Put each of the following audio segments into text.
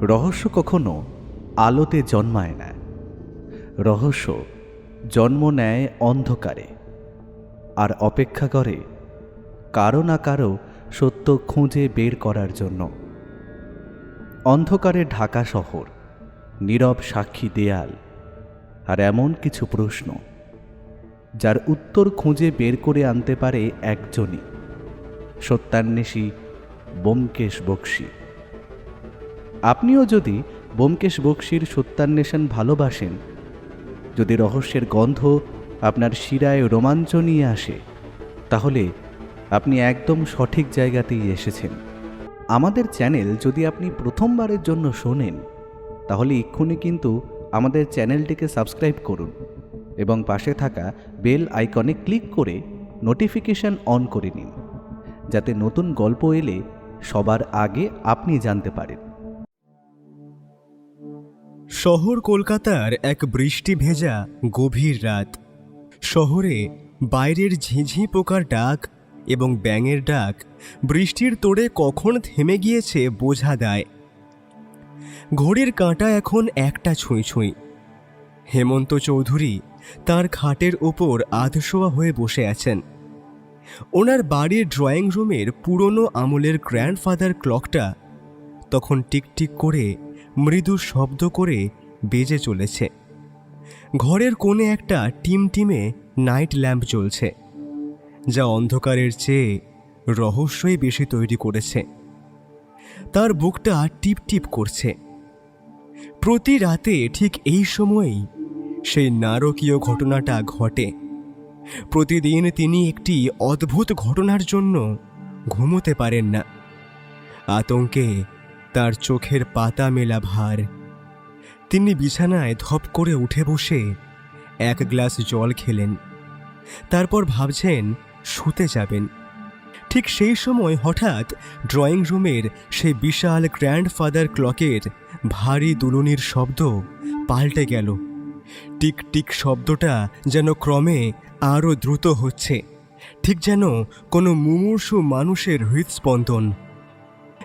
রহস্য কখনো আলোতে জন্মায় না, রহস্য জন্ম নেয় অন্ধকারে, আর অপেক্ষা করে কারো না কারো সত্য খুঁজে বের করার জন্য। অন্ধকারে ঢাকা শহর, নীরব সাক্ষী দেয়াল, আর এমন কিছু প্রশ্ন যার উত্তর খুঁজে বের করে আনতে পারে একজনই, সত্যান্বেষী ব্যোমকেশ বক্সী। আপনিও যদি ব্যোমকেশ বক্সীর সত্যান্বেষণ ভালোবাসেন, যদি রহস্যের গন্ধ আপনার শিরায় রোমাঞ্চ নিয়ে আসে, তাহলে আপনি একদম সঠিক জায়গাতেই এসেছেন। আমাদের চ্যানেল যদি আপনি প্রথমবারের জন্য শোনেন, তাহলে এক্ষুনি কিন্তু আমাদের চ্যানেলটিকে সাবস্ক্রাইব করুন এবং পাশে থাকা বেল আইকনে ক্লিক করে নোটিফিকেশন অন করে নিন, যাতে নতুন গল্প এলে সবার আগে আপনি জানতে পারেন। শহর কলকাতার এক বৃষ্টি ভেজা গভীর রাত। শহরে বাইরের ঝিঁঝি পোকার ডাক এবং ব্যাঙের ডাক বৃষ্টির তোড়ে কখন থেমে গিয়েছে বোঝা দেয়। ঘড়ির কাঁটা এখন একটা ছুঁই ছুঁই। হেমন্ত চৌধুরী তার খাটের ওপর আধশোয়া হয়ে বসে আছেন। ওনার বাড়ির ড্রয়িং রুমের পুরনো আমলের গ্র্যান্ডফাদার ক্লকটা তখন টিকটিক করে মৃদু শব্দ করে বেজে চলেছে। ঘরের কোণে একটা টিমটিমে নাইট ল্যাম্প জ্বলছে, যা অন্ধকারের চেয়ে রহস্যই বেশি তৈরি করেছে। তার বুকটা টিপ টিপ করছে। প্রতি রাতে ঠিক এই সময়েই সেই নারকীয় ঘটনাটা ঘটে। প্রতিদিন তিনি একটি অদ্ভুত ঘটনার জন্য ঘুমোতে পারেন না। আতঙ্কে তার চোখের পাতা মেলা ভার। তিনি বিছানায় ধপ করে উঠে বসে এক গ্লাস জল খেলেন। তারপর ভাবছেন শুতে যাবেন। ঠিক সেই সময় হঠাৎ ড্রয়িং রুমের সেই বিশাল গ্র্যান্ডফাদার ক্লকের ভারী দুলুনির শব্দ পাল্টে গেল। টিক টিক শব্দটা যেন ক্রমে আরও দ্রুত হচ্ছে, ঠিক যেন কোনো মুমূর্ষু মানুষের হৃদস্পন্দন।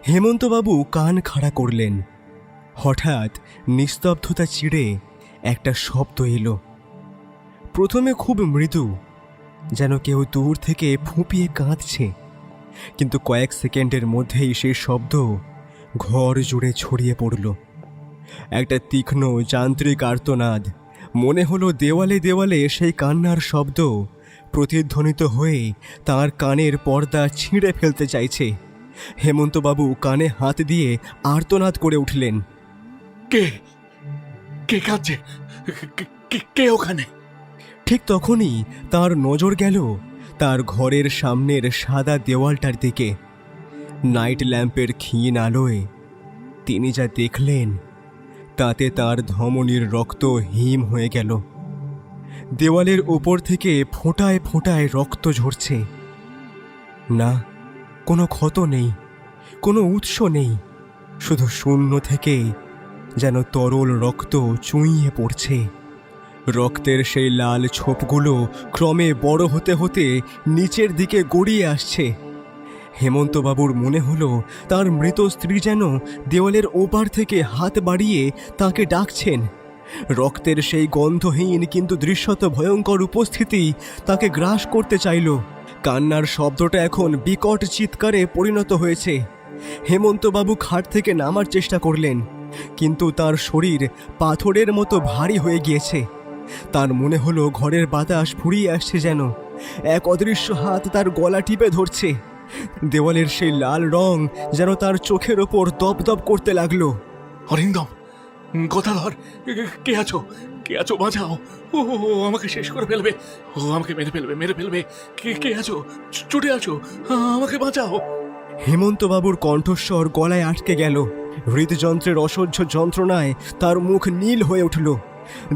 হেমন্তবাবু কান খাড়া করলেন। হঠাৎ নিস্তব্ধতা চিড়ে একটা শব্দ এলো। প্রথমে খুব মৃদু, যেন কেউ দূর থেকে ফুঁপিয়ে কাঁদছে, কিন্তু কয়েক সেকেন্ডের মধ্যেই সেই শব্দ ঘর জুড়ে ছড়িয়ে পড়ল। একটা তীক্ষ্ণ যান্ত্রিক আর্তনাদ। মনে হলো দেওয়ালে দেওয়ালে সেই কান্নার শব্দ প্রতিধ্বনিত হয়ে তার কানের পর্দা ছিঁড়ে ফেলতে চাইছে। হেমন্তবাবু কানে হাত দিয়ে আর্তনাদ করে উঠলেন। কে কে কাঁদছে? কে ওখানে? ঠিক তখনই তার নজর গেল তার ঘরের সামনের সাদা দেওয়ালটার দিকে। নাইট ল্যাম্পের ক্ষীণ আলোয় তিনি যা দেখলেন, তাতে তার ধমনীর রক্ত হিম হয়ে গেল। দেওয়ালের ওপর থেকে ফোঁটায় ফোঁটায় রক্ত ঝরছে। না, কোনো ক্ষত নেই, কোনো উৎস নেই, শুধু শূন্য থেকে যেন তরল রক্ত চুঁইয়ে পড়ছে। রক্তের সেই লাল ছোপগুলো ক্রমে বড় হতে হতে নিচের দিকে গড়িয়ে আসছে। হেমন্তবাবুর মনে হলো তার মৃত স্ত্রী যেন দেওয়ালের ওপার থেকে হাত বাড়িয়ে তাকে ডাকছেন। রক্তের সেই গন্ধহীন কিন্তু দৃশ্যত ভয়ঙ্কর উপস্থিতি তাকে গ্রাস করতে চাইল। কান্নার শব্দটা এখন বিকট চিৎকারে পরিণত হয়েছে। হেমন্তবাবু খাট থেকে নামার চেষ্টা করলেন, কিন্তু তার শরীর পাথরের মতো ভারী হয়ে গিয়েছে। তার মনে হলো ঘরের বাতাস ফুরিয়ে আসছে, যেন এক অদৃশ্য হাত তার গলা টিপে ধরছে। দেওয়ালের সেই লাল রং যেন তার চোখের ওপর দপদপ করতে লাগলো। অরিন্দম, কথা ধর। কে আছো? কে আছো? বাঁচাও! ও আমাকে শেষ করে ফেলবে। ও আমাকে মেরে ফেলবে। কে আছো? ছুটে আছো, আমাকে বাঁচাও! হেমন্তবাবুর কণ্ঠস্বর গলায় আটকে গেল। হৃদযন্ত্রের অসহ্য যন্ত্রণায় তার মুখ নীল হয়ে উঠল।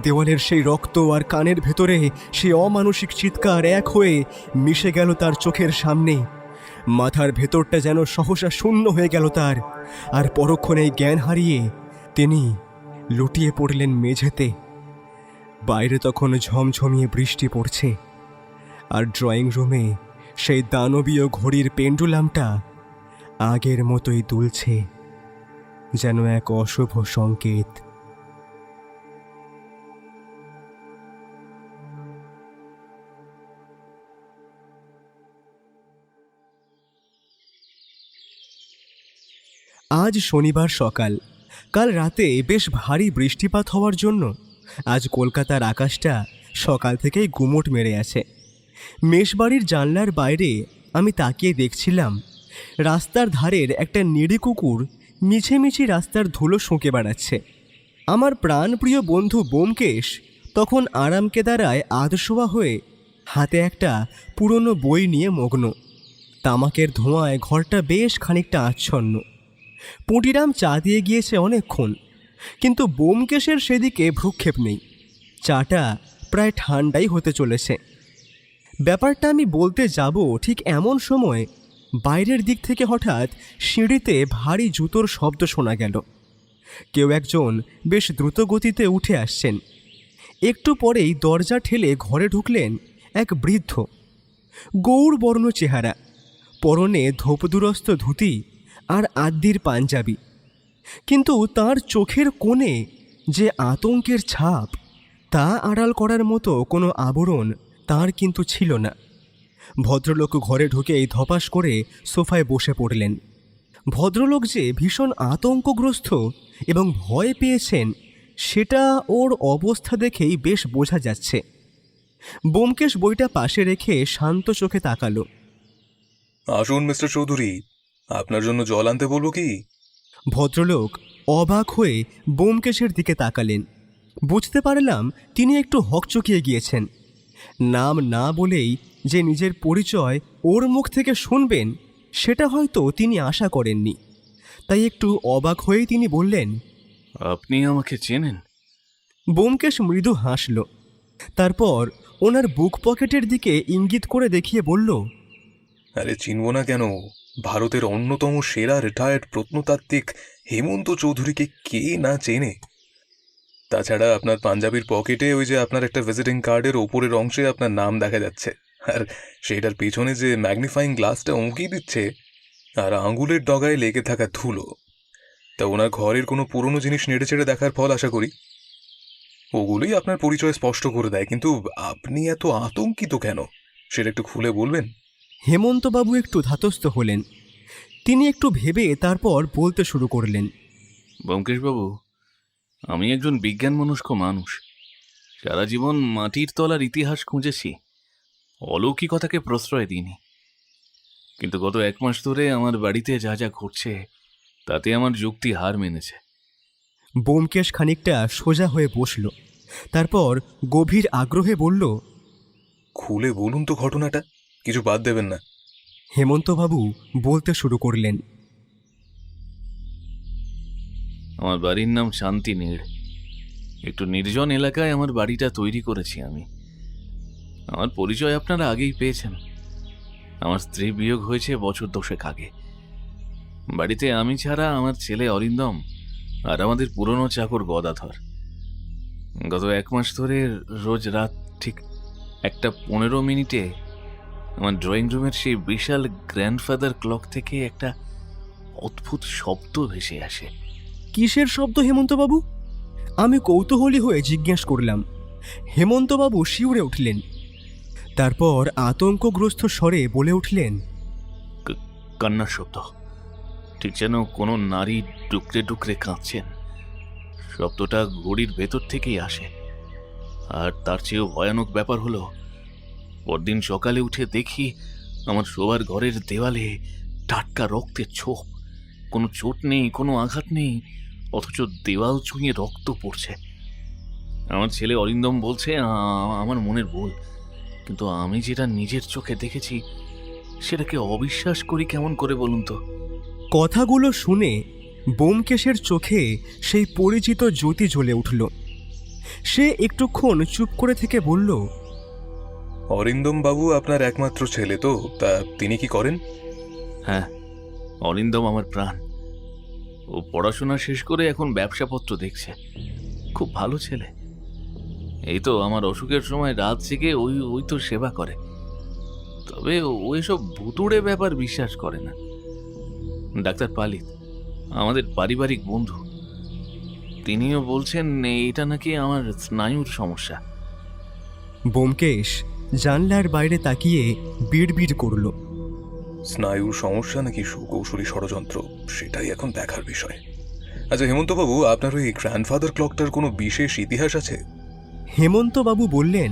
দেওয়ালের সেই রক্ত আর কানের ভেতরে সেই অমানসিক চিৎকার এক হয়ে মিশে গেল তার চোখের সামনে। মাথার ভেতরটা যেন সহসা শূন্য হয়ে গেল তার, আর পরক্ষণেই জ্ঞান হারিয়ে তিনি লুটিয়ে পড়লেন মেঝেতে। বাইরে তখন ঝমঝমিয়ে বৃষ্টি পড়ছে, আর ড্রয়িং রুমে সেই দানবীয় ঘড়ির পেন্ডুলামটা আগের মতোই দুলছে। যেন এক অশুভ সংকেত। আজ শনিবার সকাল। কাল রাতে বেশ ভারী বৃষ্টিপাত হওয়ার জন্য আজ কলকাতার আকাশটা সকাল থেকেই গুমোট মেরে আছে। মেষবাড়ির জানলার বাইরে আমি তাকিয়ে দেখছিলাম রাস্তার ধারের একটা নেড়ি কুকুর মিছিমিছি রাস্তার ধুলো শুঁকে বেড়াচ্ছে। আমার প্রাণপ্রিয় বন্ধু ব্যোমকেশ তখন আরাম কেদারায় আধশোয়া হয়ে হাতে একটা পুরনো বই নিয়ে মগ্ন। তামাকের ধোঁয়ায় ঘরটা বেশ খানিকটা আচ্ছন্ন। পুঁটিরাম চা দিয়ে গিয়েছে অনেকক্ষণ, কিন্তু ব্যোমকেশের সেদিকে ভ্রুক্ষেপ নেই। চাটা প্রায় ঠান্ডাই হতে চলেছে। ব্যাপারটা আমি বলতে যাব ঠিক এমন সময় বাইরের দিক থেকে হঠাৎ সিঁড়িতে ভারী জুতোর শব্দ শোনা গেল। কেউ একজন বেশ দ্রুত গতিতে উঠে আসছেন। একটু পরেই দরজা ঠেলে ঘরে ঢুকলেন এক বৃদ্ধ, গৌরবর্ণ চেহারা, পরনে ধোপদুরস্ত ধুতি আর আদ্যির পাঞ্জাবি। কিন্তু তার চোখের কোণে যে আতঙ্কের ছাপ, তা আড়াল করার মতো কোনো আবরণ তার কিন্তু ছিল না। ভদ্রলোক ঘরে ঢুকেই ধপাস করে সোফায় বসে পড়লেন। ভদ্রলোক যে ভীষণ আতঙ্কগ্রস্ত এবং ভয় পেয়েছেন সেটা ওর অবস্থা দেখেই বেশ বোঝা যাচ্ছে। ব্যোমকেশ বইটা পাশে রেখে শান্ত চোখে তাকালো। আসুন মিস্টার চৌধুরী, আপনার জন্য জল আনতে বলবো কি? ভদ্রলোক অবাক হয়ে ব্যোমকেশের দিকে তাকালেন। বুঝতে পারলাম তিনি একটু হকচকিয়ে গিয়েছেন। নাম না বলেই যে নিজের পরিচয় ওর মুখ থেকে শুনবেন সেটা হয়তো তিনি আশা করেননি। তাই একটু অবাক হয়েই তিনি বললেন, আপনি আমাকে চেনেন? ব্যোমকেশ মৃদু হাসল। তারপর ওনার বুক পকেটের দিকে ইঙ্গিত করে দেখিয়ে বলল, আরে চিনব না কেন? ভারতের অন্যতম সেরা রিটায়ার্ড প্রত্নতাত্ত্বিক হেমন্ত চৌধুরীকে কে না চেনে? তাছাড়া আপনার পাঞ্জাবির পকেটে ওই যে আপনার একটা ভিজিটিং কার্ডের ওপরের অংশে আপনার নাম দেখা যাচ্ছে, আর সেটার পেছনে যে ম্যাগনিফাইং গ্লাসটা উঁকি দিচ্ছে, আর আঙুলের ডগায় লেগে থাকা ধুলো, তা ওনার ঘরের কোনো পুরনো জিনিস নেড়ে চেড়ে দেখার ফল আশা করি। ওগুলোই আপনার পরিচয় স্পষ্ট করে দেয়। কিন্তু আপনি এত আতঙ্কিত কেন, সেটা একটু খুলে বলবেন? হেমন্তবাবু একটু ধাতস্থ হলেন। তিনি একটু ভেবে তারপর বলতে শুরু করলেন, ব্যোমকেশবাবু, আমি একজন বিজ্ঞান মনস্ক মানুষ। সারা জীবন মাটির তলার ইতিহাস খুঁজেছি, অলৌকিকতাকে প্রশ্রয় দিইনি। কিন্তু গত 1 মাস ধরে আমার বাড়িতে যা যা ঘটছে তাতে আমার যুক্তি হার মেনেছে। ব্যোমকেশ খানিকটা সোজা হয়ে বসল। তারপর গভীর আগ্রহে বলল, খুলে বলুন তো ঘটনাটা, কিছু বাদ দেবেন না। হেমন্তবাবু বলতে শুরু করলেন, আমার বাড়ির নাম শান্তিনীড়। একটু নির্জন এলাকায় আমার বাড়িটা তৈরি করেছি আমি। আমার পরিচয় আপনারা আগেই পেয়েছেন। আমার স্ত্রী বিয়োগ হয়েছে বছর 10 আগে। বাড়িতে আমি ছাড়া আমার ছেলে অরিন্দম আর আমাদের পুরনো চাকর গদাধর। গত 1 মাস ধরে রোজ রাত ঠিক 1:15 আমার ড্রয়িং রুমের সেই বিশাল গ্র্যান্ডফাদার ক্লক থেকে একটা অদ্ভুত শব্দ ভেসে আসে। কিসের শব্দ হেমন্তবাবু? আমি কৌতূহলী হয়ে জিজ্ঞেস করলাম। হেমন্তবাবু শিউরে উঠলেন। তারপর আতঙ্কগ্রস্ত স্বরে বলে উঠলেন, কান্নার শব্দ, ঠিক যেন কোনো নারী ডুকরে ডুকরে কাঁদছেন। শব্দটা ঘড়ির ভেতর থেকেই আসে। আর তার চেয়েও ভয়ানক ব্যাপার হলো, পরদিন সকালে উঠে দেখি আমার শোবার ঘরের দেওয়ালে টাটকা রক্তের ছোপ। কোনো চোট নেই, কোনো আঘাত নেই, অথচ দেওয়াল ছুঁয়ে রক্ত পড়ছে। আমার ছেলে অরিন্দম বলছে আমার মনের ভুল, কিন্তু আমি যেটা নিজের চোখে দেখেছি সেটাকে অবিশ্বাস করি কেমন করে বলুন তো? কথাগুলো শুনে ব্যোমকেশের চোখে সেই পরিচিত জ্যোতি জ্বলে উঠল। সে একটুক্ষণ চুপ করে থেকে বলল, অরিন্দম বাবু আপনার একমাত্র ছেলে তো, তা তিনি কি করেন? হ্যাঁ, অরিন্দম আমার প্রাণ। ও পড়াশোনা শেষ করে এখন ব্যবসাপত্র দেখছে। খুব ভালো ছেলে। এই তো আমার অসুখের সময় রাত জেগে ওই তো সেবা করে। তবে ও এসব ভুতুড়ে ব্যাপার বিশ্বাস করে না। ডাক্তার পালিত, আমাদের পারিবারিক বন্ধু। তিনিও বলছেন এটা নাকি আমার স্নায়ুর সমস্যা। ব্যোমকেশ জানলার বাইরে তাকিয়ে বিড়বিড় করল। স্নায়ুর সমস্যা নাকি সুকৌশলী ষড়যন্ত্র, সেটাই এখন দেখার বিষয়। আচ্ছা হেমন্তবাবু, আপনার ওই গ্র্যান্ডফাদার ক্লকটার কোনো বিশেষ ইতিহাস আছে? হেমন্তবাবু বললেন,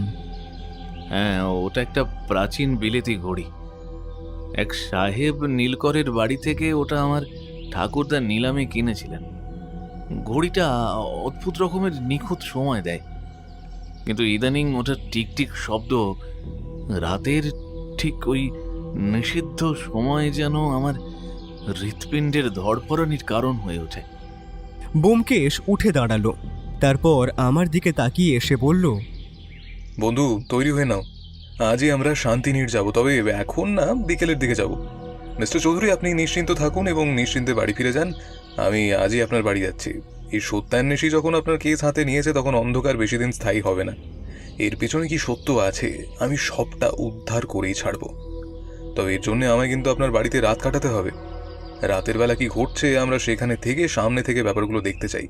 হ্যাঁ, ওটা একটা প্রাচীন বিলেতি ঘড়ি। এক সাহেব নীলকরের বাড়ি থেকে ওটা আমার ঠাকুরদা নিলামে কিনেছিলেন। ঘড়িটা অদ্ভুত রকমের নিখুঁত সময় দেয়, কিন্তু ইদানিং ওটার টিকটিক শব্দ রাতের ঠিক ওই নিষিদ্ধ সময় যেন আমার হৃৎপিণ্ডের ধড়ফড়ানির কারণ হয়ে ওঠে। ব্যোমকেশ উঠে দাঁড়ালো। তারপর আমার দিকে তাকিয়ে এসে বলল, বন্ধু, তৈরি হয়ে নাও, আজই আমরা শান্তিনীড় যাব, তবে এখন না, বিকেলের দিকে যাব। মিস্টার চৌধুরী, আপনি নিশ্চিন্ত থাকুন এবং নিশ্চিন্তে বাড়ি ফিরে যান। আমি আজই আপনার বাড়ি যাচ্ছি। এই সত্যান্বেষী যখন আপনার কেস হাতে নিয়েছে, তখন অন্ধকার বেশি দিন স্থায়ী হবে না। এর পেছনে কি সত্য আছে, আমি সবটা উদ্ধার করেই ছাড়ব। তবে এর জন্য আমায় কিন্তু আপনার বাড়িতে রাত কাটাতে হবে। রাতের বেলা কি ঘটছে, আমরা সেখানে থেকে সামনে থেকে ব্যাপারগুলো দেখতে চাই।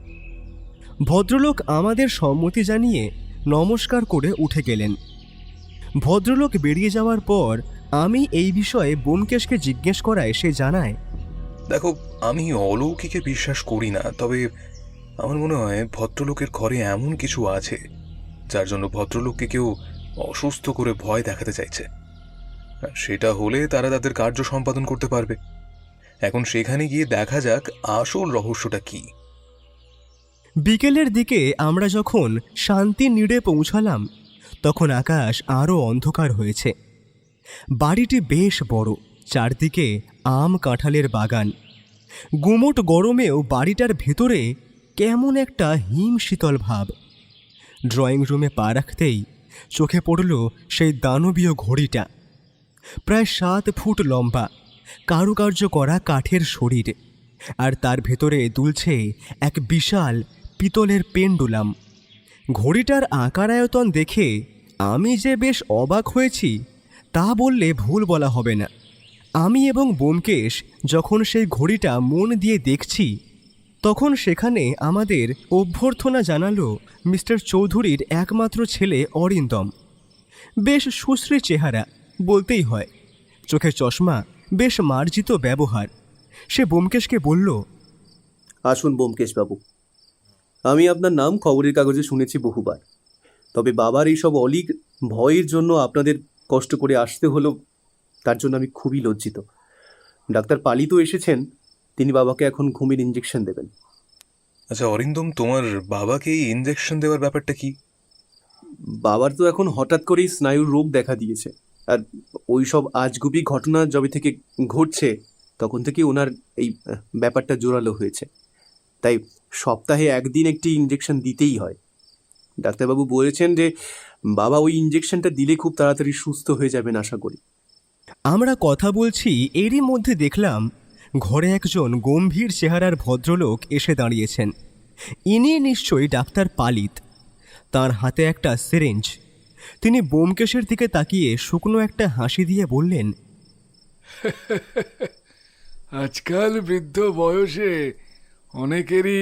ভদ্রলোক আমাদের সম্মতি জানিয়ে নমস্কার করে উঠে গেলেন। ভদ্রলোক বেরিয়ে যাওয়ার পর আমি এই বিষয়ে ব্যোমকেশকে জিজ্ঞেস করায় সে জানায়, দেখো, আমি অলৌকিকে বিশ্বাস করি না, তবে আমার মনে হয় ভদ্রলোকের ঘরে এমন কিছু আছে যার জন্য ভদ্রলোককে কেউ অসুস্থ করে ভয় দেখাতে চাইছে। আর সেটা হলে তারা তাদের কার্য সম্পাদন করতে পারবে। এখন সেখানে গিয়ে দেখা যাক আসল রহস্যটা কি। বিকেলের দিকে আমরা যখন শান্তিনীড়ে পৌঁছালাম, তখন আকাশ আরও অন্ধকার হয়েছে। বাড়িটি বেশ বড়, চারদিকে আম কাঁঠালের বাগান। গুমোট গরমেও বাড়িটার ভেতরে কেমন একটা হিম শীতল ভাব। ড্রয়িং রুমে পা রাখতেই চোখে পড়ল সেই দানবীয় ঘড়িটা। প্রায় 7 ফুট লম্বা, কারুকার্য করা কাঠের শরীর, আর তার ভেতরে দুলছে এক বিশাল পিতলের পেন্ডুলাম। ঘড়িটার আকার আয়তন দেখে আমি যে বেশ অবাক হয়েছি তা বললে ভুল বলা হবে না। আমি এবং ব্যোমকেশ যখন সেই ঘড়িটা মন দিয়ে দেখছি, তখন সেখানে আমাদের অভ্যর্থনা জানালো মিস্টার চৌধুরীর একমাত্র ছেলে অরিন্দম। বেশ সুশ্রী চেহারা বলতেই হয়, চোখে চশমা, বেশ মার্জিত ব্যবহার। সে ব্যোমকেশকে বলল, আসুন ব্যোমকেশবাবু, আমি আপনার নাম খবরের কাগজে শুনেছি বহুবার, তবে বাবার এইসব অলীক ভয়ের জন্য আপনাদের কষ্ট করে আসতে হলো, তার জন্য আমি খুবই লজ্জিত। ডাক্তার পালি তো এসেছেন, তিনি বাবাকে এখন ঘুমের ইঞ্জেকশন দেবেন। আচ্ছা অরিন্দম, তোমার বাবাকে এই ইনজেকশন দেওয়ার ব্যাপারটা কি? বাবার তো এখন হঠাৎ করেই স্নায়ুর রোগ দেখা দিয়েছে, আর ওই সব আজগুবি ঘটনা যবে থেকে ঘটছে তখন থেকে ওনার এই ব্যাপারটা জোরালো হয়েছে। তাই সপ্তাহে একদিন একটি ইঞ্জেকশন দিতেই হয়। ডাক্তারবাবু বলেছেন যে বাবা ওই ইঞ্জেকশনটা দিলে খুব তাড়াতাড়ি সুস্থ হয়ে যাবেন আশা করি। আমরা কথা বলছি, এরই মধ্যে দেখলাম ঘরে একজন গম্ভীর চেহারার ভদ্রলোক এসে দাঁড়িয়েছেন। ইনি নিশ্চয়ই ডাক্তার পালিত। তার হাতে একটা সিরিঞ্জ। তিনি ব্যোমকেশের দিকে তাকিয়ে শুকনো একটা হাসি দিয়ে বললেন, আজকাল বৃদ্ধ বয়সে অনেকেরই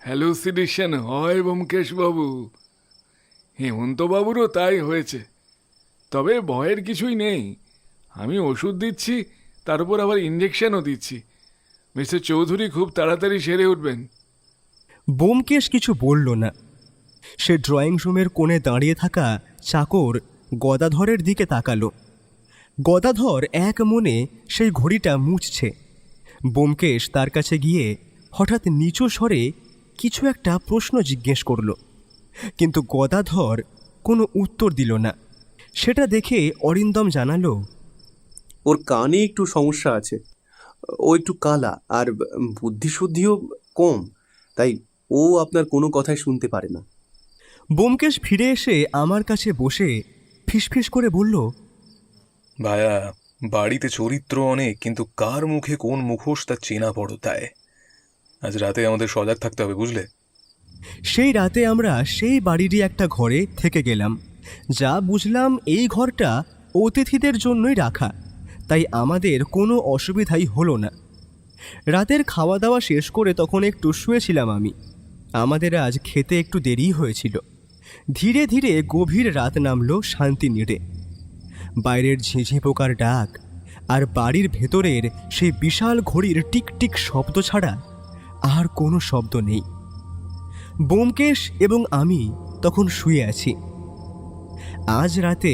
হ্যালুসিনেশন হয় ব্যোমকেশবাবু। হেমন্তবাবুরও তাই হয়েছে। তবে ভয়ের কিছুই নেই, আমি ওষুধ দিচ্ছি, তার উপর আবার ইঞ্জেকশনও দিচ্ছি। মিস্টার চৌধুরী খুব তাড়াতাড়ি সেরে উঠবেন। ব্যোমকেশ কিছু বলল না। সে ড্রয়িং রুমের কোণে দাঁড়িয়ে থাকা চাকর গদাধরের দিকে তাকালো। গদাধর এক মনে সেই ঘড়িটা মুছছে। ব্যোমকেশ তার কাছে গিয়ে হঠাৎ নিচু স্বরে কিছু একটা প্রশ্ন জিজ্ঞেস করল, কিন্তু গদাধর কোনো উত্তর দিল না। সেটা দেখে অরিন্দম জানালো, ওর কানে একটু সমস্যা আছে, ও একটু কালা আর বুদ্ধিশুদ্ধিও কম, তাই ও আপনার কোনো কথাই শুনতে পারে না। ব্যোমকেশ ফিরে এসে আমার কাছে বসে ফিসফিস করে বলল, ভায়া, বাড়িতে চরিত্র অনেক, কিন্তু কার মুখে কোন মুখোশ তা চেনা বড় দায়। আজ রাতে আমাদের সজাগ থাকতে হবে, বুঝলে? সেই রাতে আমরা সেই বাড়িরই একটা ঘরে থেকে গেলাম। যা বুঝলাম এই ঘরটা অতিথিদের জন্যই রাখা, তাই আমাদের কোনো অসুবিধাই হলো না। রাতের খাওয়া দাওয়া শেষ করে তখন একটু শুয়েছিলাম আমি। আমাদের আজ খেতে একটু দেরি হয়েছিল। ধীরে ধীরে গভীর রাত নামল শান্তিনীড়ে। বাইরের ঝিঁঝি পোকার ডাক আর বাড়ির ভেতরের সেই বিশাল ঘড়ির টিকটিক শব্দ ছাড়া আর কোনো শব্দ নেই। ব্যোমকেশ এবং আমি তখন শুয়ে আছি। আজ রাতে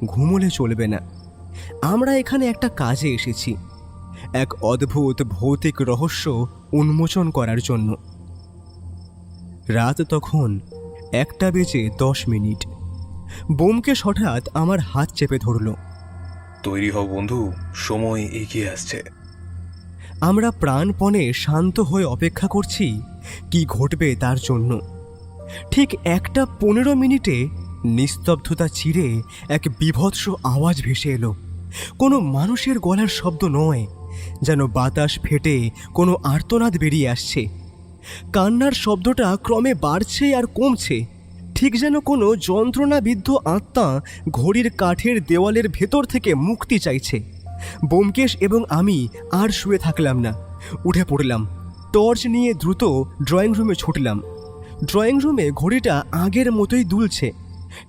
ঘুমোলে চলবে না। আমরা এখানে একটা কাজে এসেছি, এক অদ্ভুত ভৌতিক রহস্য উন্মোচন করার জন্য। রাত তখন 1:10। ব্যোমকেশ হঠাৎ আমার হাত চেপে ধরল। তৈরি হও বন্ধু, সময় এগিয়ে আসছে। আমরা প্রাণপণে শান্ত হয়ে অপেক্ষা করছি কি ঘটবে তার জন্য। ঠিক 1:15 নিস্তব্ধতা চিরে এক বীভৎস আওয়াজ ভেসে এলো। কোনো মানুষের গলার শব্দ নয়, যেন বাতাস ফেটে কোনো আর্তনাদ বেরিয়ে আসছে। কান্নার শব্দটা ক্রমে বাড়ছে আর কমছে, ঠিক যেন কোনো যন্ত্রণাবিদ্ধ আত্মা ঘড়ির কাঠের দেওয়ালের ভেতর থেকে মুক্তি চাইছে। ব্যোমকেশ এবং আমি আর শুয়ে থাকলাম না, উঠে পড়লাম। টর্চ নিয়ে দ্রুত ড্রয়িং রুমে ছুটলাম। ড্রয়িং রুমে ঘড়িটা আগের মতোই দুলছে,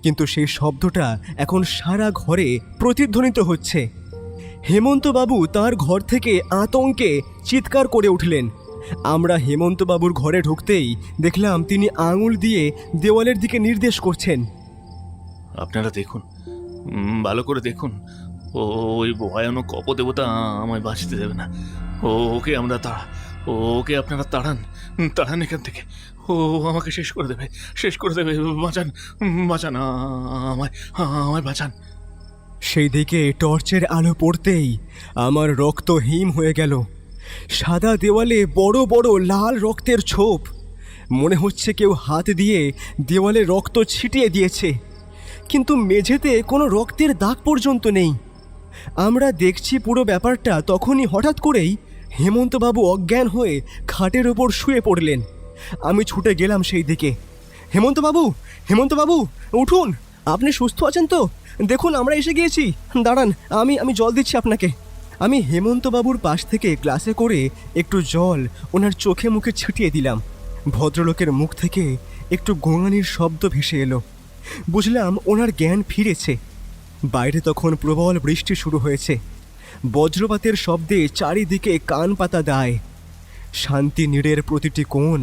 কিন্তু সেই শব্দটা এখন সারা ঘরে প্রতিধ্বনিত হচ্ছে। হেমন্তবাবু তার ঘর থেকে আতঙ্কে চিৎকার করে উঠলেন। আমরা হেমন্তবাবুর ঘরে ঢুকতেই দেখলাম তিনি আঙুল দিয়ে দেওয়ালের দিকে নির্দেশ করছেন। আপনারা দেখুন, ভালো করে দেখুন, ওই ভয়ানক অপদেবতা আমায় বাঁচতে দেবে না। ওকে আমরা ওকে আপনারা তাড়ান এখান থেকে। ও আমাকে শেষ করে দেবে। বাঁচান, আমায় বাঁচান। সেই দিকে টর্চের আলো পড়তেই আমার রক্ত হিম হয়ে গেল। সাদা দেওয়ালে বড় বড় লাল রক্তের ছোপ। মনে হচ্ছে কেউ হাত দিয়ে দেওয়ালে রক্ত ছিটিয়ে দিয়েছে, কিন্তু মেঝেতে কোনো রক্তের দাগ পর্যন্ত নেই। আমরা দেখছি পুরো ব্যাপারটা, তখনই হঠাৎ করেই হেমন্তবাবু অজ্ঞান হয়ে খাটের ওপর শুয়ে পড়লেন। আমি ছুটে গেলাম সেই দিকে। হেমন্তবাবু উঠুন, আপনি সুস্থ আছেন তো? দেখুন আমরা এসে গিয়েছি। দাঁড়ান, আমি জল দিচ্ছি আপনাকে। আমি হেমন্তবাবুর পাশ থেকে গ্লাসে করে একটু জল ওনার চোখে মুখে ছিটিয়ে দিলাম। ভদ্রলোকের মুখ থেকে একটু গোঙানির শব্দ ভেসে এলো। বুঝলাম ওনার জ্ঞান ফিরেছে। বাইরে তখন প্রবল বৃষ্টি শুরু হয়েছে। বজ্রপাতের শব্দে চারিদিকে কান পাতা দায়। শান্তিনীড়ের প্রতিটি কোণ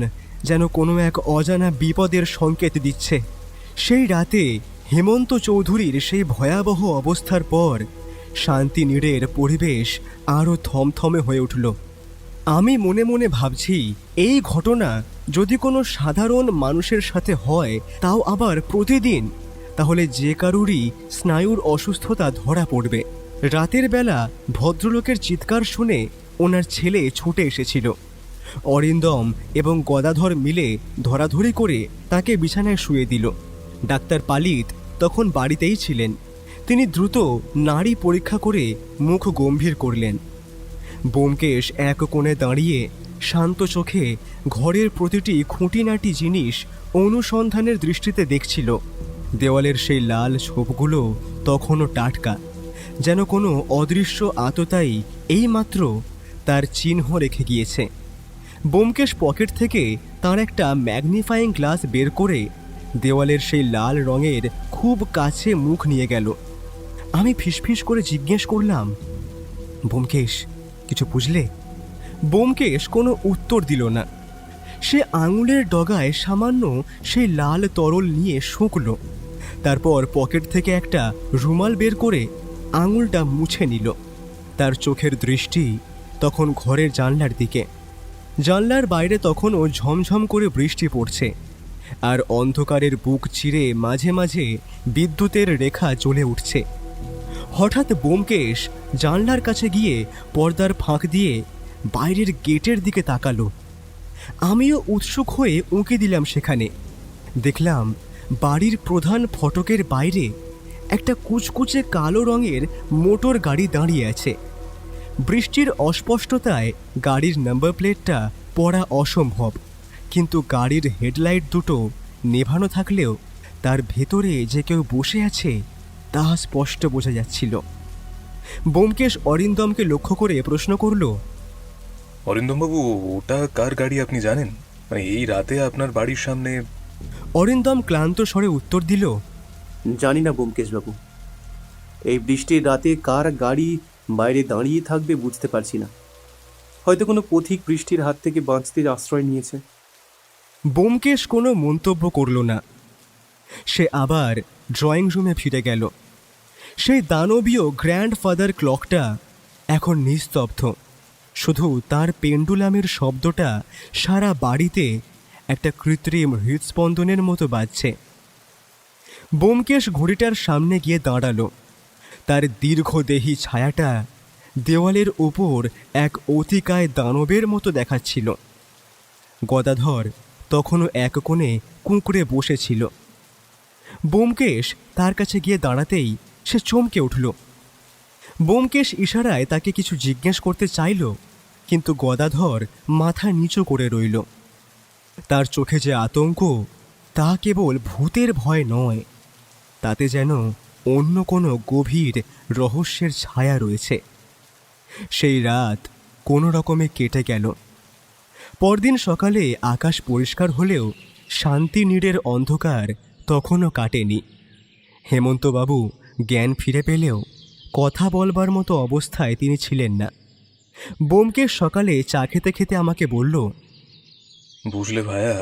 যেন কোনো এক অজানা বিপদের সংকেত দিচ্ছে। সেই রাতে হেমন্ত চৌধুরীর সেই ভয়াবহ অবস্থার পর শান্তিনীড়ের পরিবেশ আরও থমথমে হয়ে উঠল। আমি মনে মনে ভাবছি, এই ঘটনা যদি কোনো সাধারণ মানুষের সাথে হয়, তাও আবার প্রতিদিন, তাহলে যে কারুরই স্নায়ুর অসুস্থতা ধরা পড়বে। রাতের বেলা ভদ্রলোকের চিৎকার শুনে ওনার ছেলে ছুটে এসেছিল। অরিন্দম এবং গদাধর মিলে ধরাধরি করে তাকে বিছানায় শুয়ে দিল। ডাক্তার পালিত তখন বাড়িতেই ছিলেন। তিনি দ্রুত নাড়ি পরীক্ষা করে মুখ গম্ভীর করলেন। ব্যোমকেশ এক কোণে দাঁড়িয়ে শান্ত চোখে ঘরের প্রতিটি খুঁটিনাটি জিনিস অনুসন্ধানের দৃষ্টিতে দেখছিল। দেওয়ালের সেই লাল ছোপগুলো তখনও টাটকা, যেন কোনো অদৃশ্য আততায়ী এইমাত্র তার চিহ্ন রেখে গিয়েছে। ব্যোমকেশ পকেট থেকে তার একটা ম্যাগনিফাইং গ্লাস বের করে দেওয়ালের সেই লাল রঙের খুব কাছে মুখ নিয়ে গেল। আমি ফিসফিস করে জিজ্ঞেস করলাম, ব্যোমকেশ কিছু বুঝলে? ব্যোমকেশ কোনো উত্তর দিল না। সে আঙুলের ডগায় সামান্য সেই লাল তরল নিয়ে শুঁকল। তারপর পকেট থেকে একটা রুমাল বের করে আঙুলটা মুছে নিল। তার চোখের দৃষ্টি তখন ঘরের জানলার দিকে। জানলার বাইরে তখনও ঝমঝম করে বৃষ্টি পড়ছে, আর অন্ধকারের বুক চিরে মাঝে মাঝে বিদ্যুতের রেখা জ্বলে উঠছে। হঠাৎ ব্যোমকেশ জানলার কাছে গিয়ে পর্দার ফাঁক দিয়ে বাইরের গেটের দিকে তাকালো। আমিও উৎসুক হয়ে উঁকি দিলাম সেখানে। দেখলাম বাড়ির প্রধান ফটকের বাইরে একটা কুচকুচে কালো রঙের মোটর গাড়ি দাঁড়িয়ে আছে। বৃষ্টির অস্পষ্টতায় গাড়ির নাম্বার প্লেটটা পড়া অসম্ভব, কিন্তু গাড়ির হেডলাইট দুটো নেভানো থাকলেও তার ভেতরে যে কেউ বসে আছে তা স্পষ্ট বোঝা যাচ্ছিল। ব্যোমকেশ অরিন্দমকে লক্ষ্য করে প্রশ্ন করল, অরিন্দমবাবু, ওটা কার গাড়ি আপনি জানেন? মানে এই রাতে আপনার বাড়ির সামনে? অরিন্দম ক্লান্ত স্বরে উত্তর দিল, জানি না ব্যোমকেশবাবু, এই বৃষ্টির রাতে কার গাড়ি বাইরে দাঁড়িয়ে থাকবে বুঝতে পারছি না। হয়তো কোনো পথিক বৃষ্টির হাত থেকে বাঁচতে আশ্রয় নিয়েছে। ব্যোমকেশ কোনো মন্তব্য করল না। সে আবার ড্রয়িং রুমে ফিরে গেল। সেই দানবীয় গ্র্যান্ডফাদার ক্লকটা এখন নিস্তব্ধ। শুধু তার পেন্ডুলামের শব্দটা সারা বাড়িতে একটা কৃত্রিম হৃদস্পন্দনের মতো বাজছে। ব্যোমকেশ ঘড়িটার সামনে গিয়ে দাঁড়ালো। তার দীর্ঘদেহী ছায়াটা দেওয়ালের উপর এক অতিকায় দানবের মতো দেখাচ্ছিল। গদাধর তখনও এক কোণে কুঁকড়ে বসেছিল। ব্যোমকেশ তার কাছে গিয়ে দাঁড়াতেই সে চমকে উঠল। ব্যোমকেশ ইশারায় তাকে কিছু জিজ্ঞেস করতে চাইল, কিন্তু গদাধর মাথা নিচু করে রইল। তার চোখে যে আতঙ্ক, তা কেবল ভূতের ভয় নয়, তাতে যেন অন্য কোনো গভীর রহস্যের ছায়া রয়েছে। সেই রাত কোনো রকমে কেটে গেল। পরদিন সকালে আকাশ পরিষ্কার হলেও শান্তিনীড়ের অন্ধকার তখনও কাটেনি। হেমন্তবাবু জ্ঞান ফিরে পেলেও কথা বলবার মতো অবস্থায় তিনি ছিলেন না। ব্যোমকেশ সকালে চা খেতে খেতে আমাকে বলল, বুঝলে ভায়া,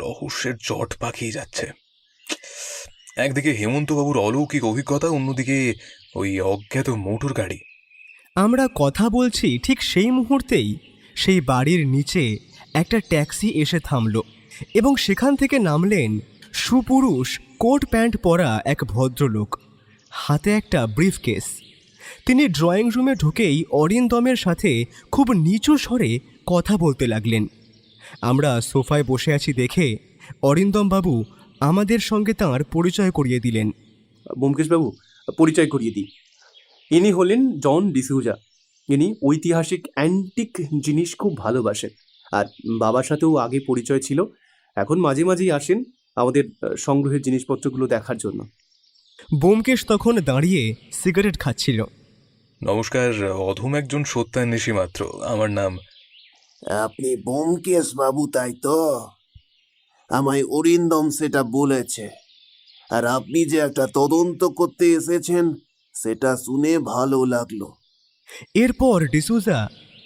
রহস্যের জট পাকিয়ে যাচ্ছে। একদিকে হেমন্তবাবুর অলৌকিক অভিজ্ঞতা, অন্যদিকে ওই অজ্ঞাত মোটর গাড়ি। আমরা কথা বলছি ঠিক সেই মুহূর্তেই সেই বাড়ির নিচে একটা ট্যাক্সি এসে থামল এবং সেখান থেকে নামলেন সুপুরুষ কোট প্যান্ট পরা এক ভদ্রলোক, হাতে একটা ব্রিফকেস। তিনি ড্রয়িং রুমে ঢুকেই অরিন্দমের সাথে খুব নিচু স্বরে কথা বলতে লাগলেন। আমরা সোফায় বসে আছি দেখে অরিন্দমবাবু আমাদের সঙ্গে তাঁর পরিচয় করিয়ে দিলেন। ব্যোমকেশবাবু, পরিচয় করিয়ে দিই। ইনি হলেন জন ডিসুজা। ইনি ঐতিহাসিক অ্যান্টিক জিনিস খুব ভালোবাসেন, আর বাবার সাথেও আগে পরিচয় ছিল। এখন মাঝে মাঝেই আসেন আমাদের সংগ্রহের জিনিসপত্রগুলো দেখার জন্য। ব্যোমকেশ তখন দাঁড়িয়ে সিগারেট খাচ্ছিল। নমস্কার, অধম একজন সত্যান্বেষী মাত্র। আমার নাম। আপনি ব্যোমকেশ বাবু, তাই তো? আমায় অরিন্দম সেটা বলেছে। আর আপনি যে একটা তদন্ত করতে এসেছেন, সেটা শুনে ভালো লাগলো। এরপর ডিসুজা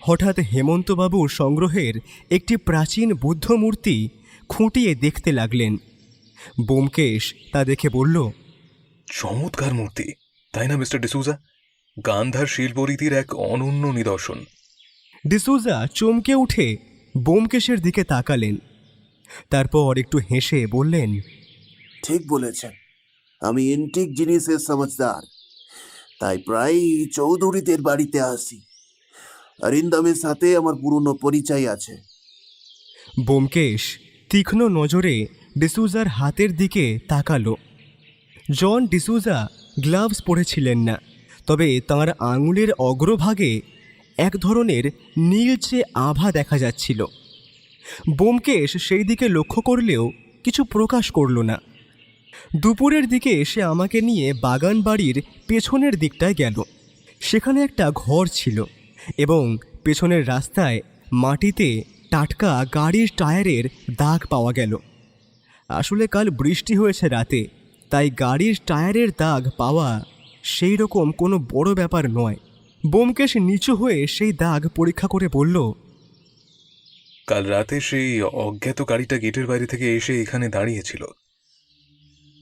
হঠাৎ হেমন্তবাবুর সংগ্রহের একটি প্রাচীন বুদ্ধ মূর্তি খুঁটিয়ে দেখতে লাগলেন। ব্যোমকেশ তা দেখে বলল, চমৎকার মূর্তি, তাই না মিস্টার ডিসুজা? গান্ধার শিল্পরীতির এক অনন্য নিদর্শন। ডিসুজা চমকে উঠে ব্যোমকেশের দিকে তাকালেন। তারপর একটু হেসে বললেন, ঠিক বলেছেন, আমি এন্টিক জিনিসের সমঝদার, তাই প্রায় চৌধুরীদের বাড়িতে আসি। অরিন্দমের সাথে আমার পুরনো পরিচয় আছে। ব্যোমকেশ তীক্ষ্ণ নজরে ডিসুজার হাতের দিকে তাকালো। জন ডিসুজা গ্লাভস পরেছিলেন না, তবে তাঁর আঙুলের অগ্রভাগে এক ধরনের নীলচে আভা দেখা যাচ্ছিল। ব্যোমকেশ সেই দিকে লক্ষ্য করলেও কিছু প্রকাশ করল না। দুপুরের দিকে এসে আমাকে নিয়ে বাগান বাড়ির পেছনের দিকটায় গেল। সেখানে একটা ঘর ছিল এবং পেছনের রাস্তায় মাটিতে টাটকা গাড়ির টায়ারের দাগ পাওয়া গেল। আসলে কাল বৃষ্টি হয়েছে রাতে, তাই গাড়ির টায়ারের দাগ পাওয়া সেই রকম কোনো বড় ব্যাপার নয়। ব্যোমকেশ নিচু হয়ে সেই দাগ পরীক্ষা করে বলল, কাল রাতে সেই অজ্ঞাত গাড়িটা গেটের বাইরে থেকে এসে এখানে দাঁড়িয়েছিল।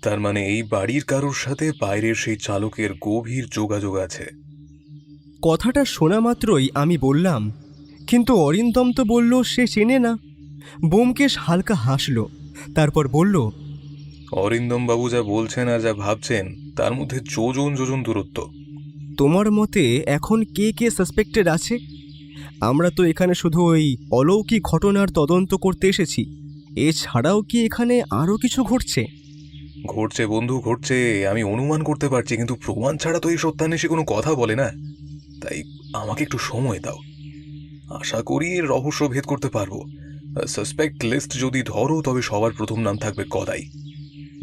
তার মানে এই বাড়ির কারোর সাথে বাইরের সেই চালকের গভীর যোগাযোগ আছে। কথাটা শোনা মাত্রই আমি বললাম, কিন্তু অরিন্দম তো বলল সে চেনে না। ব্যোমকেশ হালকা হাসল, তারপর বলল, অরিন্দম বাবু যা বলছেন আর যা ভাবছেন তার মধ্যে যোজন যোজন দূরত্ব। তোমার মতে এখন কে কে সাসপেক্টেড আছে? আমরা তো এখানে শুধু ওই অলৌকিক ঘটনার তদন্ত করতে এসেছি। এছাড়াও কি এখানে আরও কিছু ঘটছে? ঘটছে বন্ধু, ঘটছে। আমি অনুমান করতে পারছি, কিন্তু প্রমাণ ছাড়া তো এই সত্যান্বেষী কোনো কথা বলে না। তাই আমাকে একটু সময় দাও। আশা করি এর রহস্য ভেদ করতে পারবো। সাসপেক্ট লিস্ট যদি ধরো, তবে সবার প্রথম নাম থাকবে গদাই,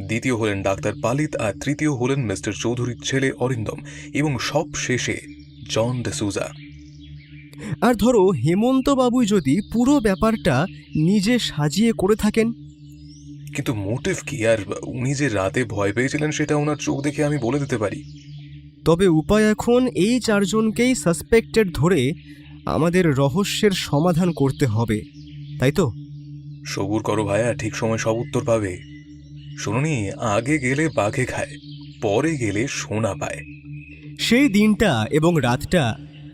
দ্বিতীয় হলেন ডাক্তার পালিত, আর তৃতীয় হলেন মিস্টার চৌধুরীর ছেলে অরিন্দম, এবং সব শেষে জন ডিসুজা। আর ধরো হেমন্তবাবু যদি পুরো ব্যাপারটা নিজে সাজিয়ে করে থাকেন? কিন্তু মোটিভ কি? আর উনি যে রাতে ভয় পেয়েছিলেন সেটা ওনার চোখ দেখে আমি বলে দিতে পারি। তবে উপায় এখন এই 4 জনকেই সাসপেক্টেড ধরে আমাদের রহস্যের সমাধান করতে হবে, তাই তো? সবুর করো ভাইয়া, ঠিক সময় সব উত্তর পাবে। শুনুনি, আগে গেলে বাঘে খায়, পরে গেলে সোনা পায়। সেই দিনটা এবং রাতটা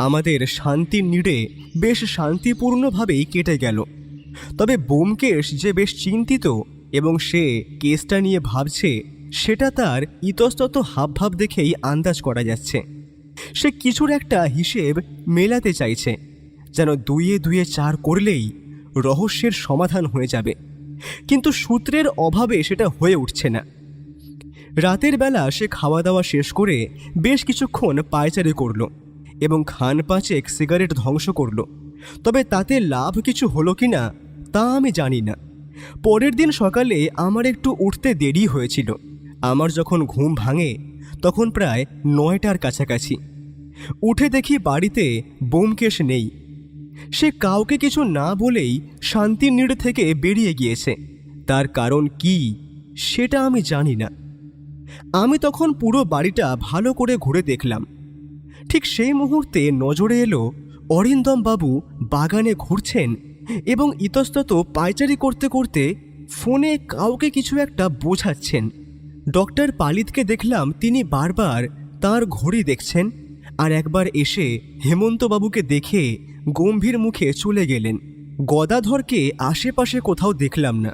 আমাদের শান্তির নীড়ে বেশ শান্তিপূর্ণভাবেই কেটে গেল। তবে ব্যোমকেশ যে বেশ চিন্তিত এবং সে কেসটা নিয়ে ভাবছে, সেটা তার ইতস্তত হাবভাব দেখেই আন্দাজ করা যাচ্ছে। সে কিছুর একটা হিসেব মেলাতে চাইছে, যেন 2 2 4 করলেই রহস্যের সমাধান হয়ে যাবে। কিন্তু সূত্রের অভাবে সেটা হয়ে উঠছে না। রাতের বেলা সে খাওয়া দাওয়া শেষ করে বেশ কিছুক্ষণ পায়চারি করল এবং খান 5 সিগারেট ধ্বংস করল। তবে তাতে লাভ কিছু হলো কি না তা আমি জানি না। পরের দিন সকালে আমার একটু উঠতে দেরি হয়েছিল। আমার যখন ঘুম ভাঙে তখন প্রায় 9টার কাছাকাছি। উঠে দেখি বাড়িতে ব্যোমকেশ নেই। সে কাউকে কিছু না বলেই শান্তির নীড় থেকে বেরিয়ে গিয়েছে। তার কারণ কি সেটা আমি জানি না। আমি তখন পুরো বাড়িটা ভালো করে ঘুরে দেখলাম। ঠিক সেই মুহূর্তে নজরে এলো অরিন্দম বাবু বাগানে ঘুরছেন এবং ইতস্তত পায়চারি করতে করতে ফোনে কাউকে কিছু একটা বোঝাচ্ছেন। ডক্টর পালিতকে দেখলাম তিনি বারবার তার ঘড়ি দেখছেন আর একবার এসে হেমন্তবাবুকে দেখে গম্ভীর মুখে চলে গেলেন। গদাধরকে আশেপাশে কোথাও দেখলাম না।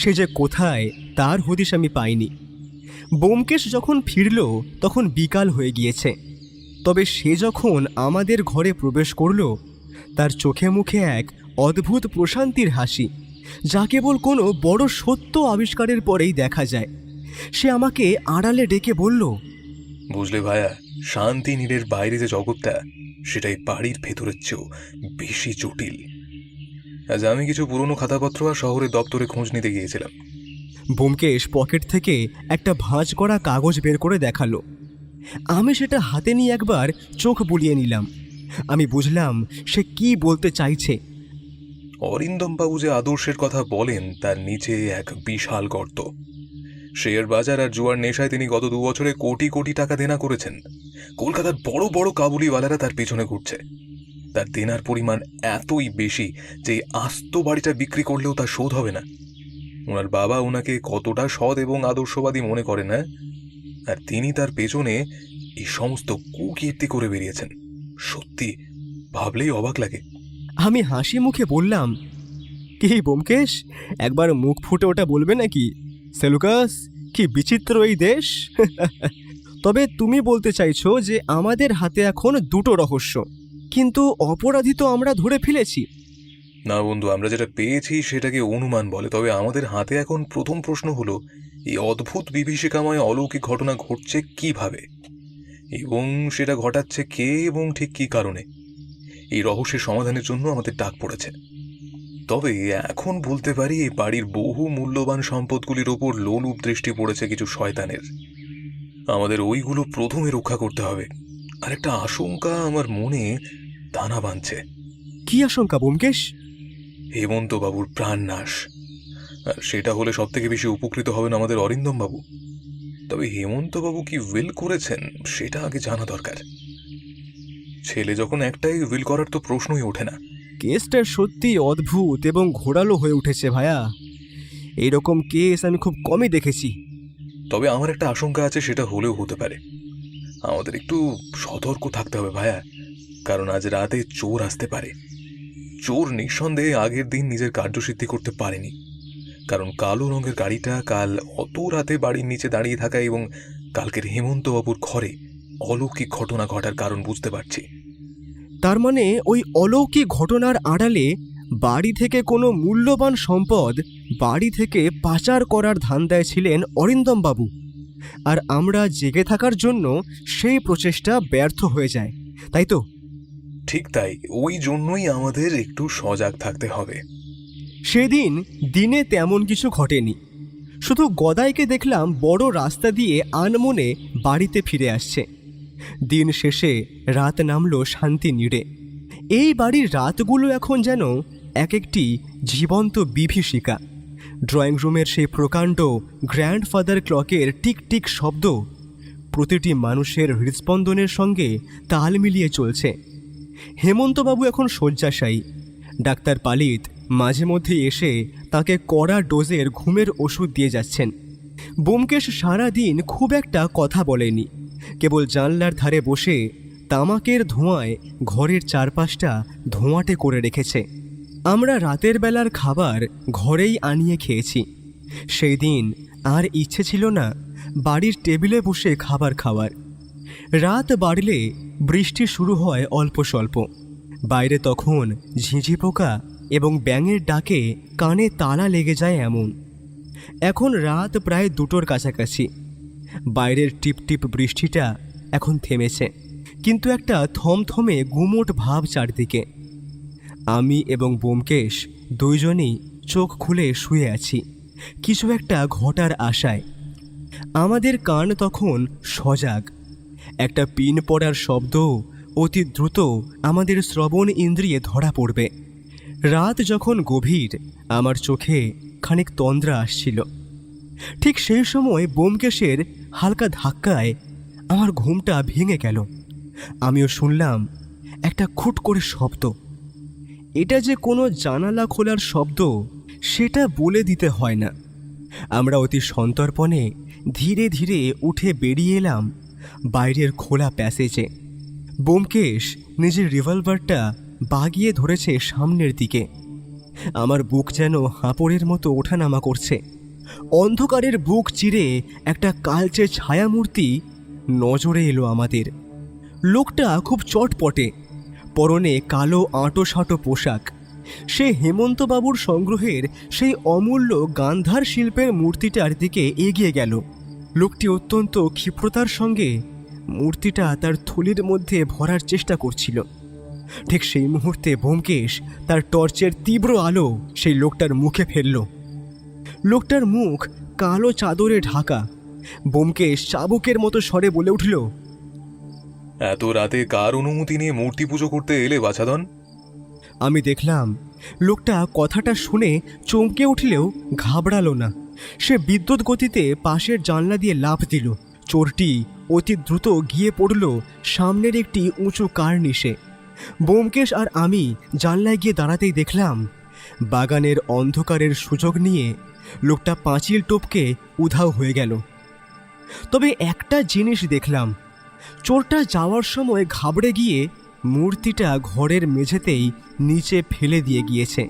সে যে কোথায় তার হদিশ আমি পাইনি। ব্যোমকেশ যখন ফিরল তখন বিকাল হয়ে গিয়েছে। তবে সে যখন আমাদের ঘরে প্রবেশ করল, তার চোখে মুখে এক অদ্ভুত প্রশান্তির হাসি, যা কেবল কোনো বড় সত্য আবিষ্কারের পরেই দেখা যায়। সে আমাকে আড়ালে ডেকে বলল, বুঝলে ভাইয়া, শান্তি নীড়ের বাইরে যে জগৎটা, সেটাই বাড়ির ভেতরের চেয়েও বেশি জটিল। আজ আমি কিছু পুরনো খাতাপত্র আর শহরের দপ্তরে খোঁজ নিতে গিয়েছিলাম। ব্যোমকেশ পকেট থেকে একটা ভাঁজ করা কাগজ বের করে দেখালো। আমি সেটা হাতে নিয়ে একবার চোখ বুলিয়ে নিলাম। আমি বুঝলাম সে কি বলতে চাইছে। অরিন্দম বাবু যে আদর্শের কথা বলেন তার নিচে এক বিশাল গর্ত। শেয়ার বাজার আর জুয়ার নেশায় তিনি গত 2 বছরে কোটি কোটি টাকা দেনা করেছেন। কলকাতার বড় বড় কাবুলিওয়ালারা তার পেছনে ঘুরছে। তার দেনার পরিমাণ এতই বেশি যে আস্ত বাড়িটা বিক্রি করলেও তার শোধ হবে না। ওনার বাবা ওনাকে কতটা সৎ এবং আদর্শবাদী মনে করেন না, আর তিনি তার পেছনে এই সমস্ত কুকীর্তি করে বেরিয়েছেন। সত্যি ভাবলেই অবাক লাগে। আমি হাসি মুখে বললাম, কি ব্যোমকেশ, একবার মুখ ফুটে ওটা বলবে নাকি? সেলুকাস, কি বিচিত্র এই দেশ! তবে তুমি বলতে চাইছো যে আমাদের হাতে এখন 2টো রহস্য, কিন্তু অপরাধী তো আমরা ধরে ফেলেছি। না বন্ধু, আমরা যেটা পেয়েছি সেটাকে অনুমান বলে। তবে আমাদের হাতে এখন প্রথম প্রশ্ন হলো, এই অদ্ভুত বিভীষিকাময় অলৌকিক ঘটনা ঘটছে কিভাবে, এবং সেটা ঘটাচ্ছে কে এবং ঠিক কী কারণে। এই রহস্যের সমাধানের জন্য আমাদের ডাক পড়েছে। তবে এখন বলতে পারি এই বাড়ির বহু মূল্যবান সম্পদগুলির ওপর লোলুপ দৃষ্টি পড়েছে কিছু শয়তানের। আমাদের ওইগুলো প্রথমে রক্ষা করতে হবে। আর একটা আশঙ্কা আমার মনে দানা বাঁধছে। কি আশঙ্কা ব্যোমকেশ? হেমন্তবাবুর প্রাণনাশ। আর সেটা হলে সব থেকে বেশি উপকৃত হবেন আমাদের অরিন্দম বাবু। তবে হেমন্তবাবু কি উইল করেছেন সেটা আগে জানা দরকার। ছেলে যখন একটাই, উইল করার তো প্রশ্নই ওঠে না। কেসটা সত্যি অদ্ভুত এবং ঘোরালো হয়ে উঠেছে ভাইয়া। এইরকম কেস আমি খুব কমই দেখেছি। তবে আমার একটা আশঙ্কা আছে, সেটা হলেও হতে পারে। আমাদের একটু সতর্ক থাকতে হবে ভাইয়া, কারণ আজ রাতে চোর আসতে পারে। চোর নিঃসন্দেহে আগের দিন নিজের কার্যসিদ্ধি করতে পারেনি, কারণ কালো রঙের গাড়িটা কাল অত রাতে বাড়ির নিচে দাঁড়িয়ে থাকা এবং কালকের হেমন্তবাবুর ঘরে অলৌকিক ঘটনা ঘটার কারণ বুঝতে পারছি। তার মানে ওই অলৌকিক ঘটনার আড়ালে বাড়ি থেকে কোনো মূল্যবান সম্পদ বাড়ি থেকে পাচার করার ধান্দায় ছিলেন অরিন্দম বাবু, আর আমরা জেগে থাকার জন্য সেই প্রচেষ্টা ব্যর্থ হয়ে যায়, তাই তো? ঠিক তাই, ওই জন্যই আমাদের একটু সজাগ থাকতে হবে। সেদিন দিনে তেমন কিছু ঘটেনি। শুধু গদাইকে দেখলাম বড় রাস্তা দিয়ে আনমনে বাড়িতে ফিরে আসছে। দিন শেষে রাত নামল শান্তি নীড়ে। এই বাড়ির রাতগুলো এখন যেন এক একটি জীবন্ত বিভীষিকা। ড্রয়িং রুমের সেই প্রকাণ্ড গ্র্যান্ডফাদার ক্লকের টিক টিক শব্দ প্রতিটি মানুষের হৃদস্পন্দনের সঙ্গে তাল মিলিয়ে চলছে। হেমন্তবাবু এখন শয্যাশায়ী। ডাক্তার পালিত মাঝে মধ্যে এসে তাকে কড়া ডোজের ঘুমের ওষুধ দিয়ে যাচ্ছেন। ব্যোমকেশ সারা দিন খুব একটা কথা বলেনি, কেবল জানলার ধারে বসে তামাকের ধোঁয়ায় ঘরের চারপাশটা ধোঁয়াটে করে রেখেছে। আমরা রাতের বেলার খাবার ঘরেই আনিয়ে খেয়েছি। সেই দিন আর ইচ্ছে ছিল না বাড়ির টেবিলে বসে খাবার খাওয়ার। রাত বাড়লে বৃষ্টি শুরু হয় অল্প স্বল্প। বাইরে তখন ঝিঁঝি পোকা এবং ব্যাঙের ডাকে কানে তালা লেগে যায় এমন। এখন রাত প্রায় 2টোর কাছাকাছি। বাইরের টিপটিপ বৃষ্টিটা এখন থেমেছে, কিন্তু একটা থমথমে গুমোট ভাব চারদিকে। আমি এবং ব্যোমকেশ দুইজনই চোখ খুলে শুয়ে আছি কিছু একটা ঘটার আশায়। আমাদের কান তখন সজাগ। একটা পিন পড়ার শব্দ অতি দ্রুত আমাদের শ্রবণ ইন্দ্রিয়ে ধরা পড়বে। রাত যখন গভীর, আমার চোখে খানিক তন্দ্রা আসছিল। ঠিক সেই সময় ব্যোমকেশের হালকা ধাক্কায় আমার ঘুমটা ভেঙে গেল। আমিও শুনলাম একটা খুট করে শব্দ। এটা যে কোনো জানালা খোলার শব্দ সেটা বলে দিতে হয় না। আমরা অতি সন্তর্পণে ধীরে ধীরে উঠে বেরিয়ে এলাম বাইরের খোলা প্যাসেজে। ব্যোমকেশ নিজের রিভলভারটা বাগিয়ে ধরেছে সামনের দিকে। আমার বুক যেন হাঁপড়ের মতো ওঠানামা করছে। অন্ধকারের বুক চিরে একটা কালচে ছায়ামূর্তি নজরে এলো আমাদের। লোকটা খুব চটপটে, পরনে কালো আঁটো-সাঁটো পোশাক। সে হেমন্তবাবুর সংগ্রহের সেই অমূল্য গান্ধার শিল্পের মূর্তিটার দিকে এগিয়ে গেল। লোকটি অত্যন্ত ক্ষিপ্রতার সঙ্গে মূর্তিটা তার থলির মধ্যে ভরার চেষ্টা করছিল। ঠিক সেই মুহূর্তে ব্যোমকেশ তার টর্চের তীব্র আলো সেই লোকটার মুখে ফেলল। লোকটার মুখ কালো চাদরে ঢাকা। ব্যোমকেশ চাবুকের মতো স্বরে বলে উঠল, এত রাতে কার অনুমতি নিয়ে মূর্তি পুজো করতে এলে বাছাধন? আমি দেখলাম লোকটা কথাটা শুনে চমকে উঠলেও ঘাবড়ালো না। সে বিদ্যুৎ গতিতে পাশের জানলা দিয়ে লাফ দিল। চোরটি অতি দ্রুত গিয়ে পড়ল সামনের একটি উঁচু কার্নিশে। ব্যোমকেশ আর আমি জানলায় গিয়ে দাঁড়াতেই দেখলাম বাগানের অন্ধকারের সুযোগ নিয়ে লোকটা পাঁচিল টপকে উধাও হয়ে গেল। তবে একটা জিনিস দেখলাম, চোরটা যাওয়ার সময় ঘাবড়ে গিয়ে মূর্তিটা ঘরের মেঝেতেই নিচে ফেলে দিয়ে গিয়েছে।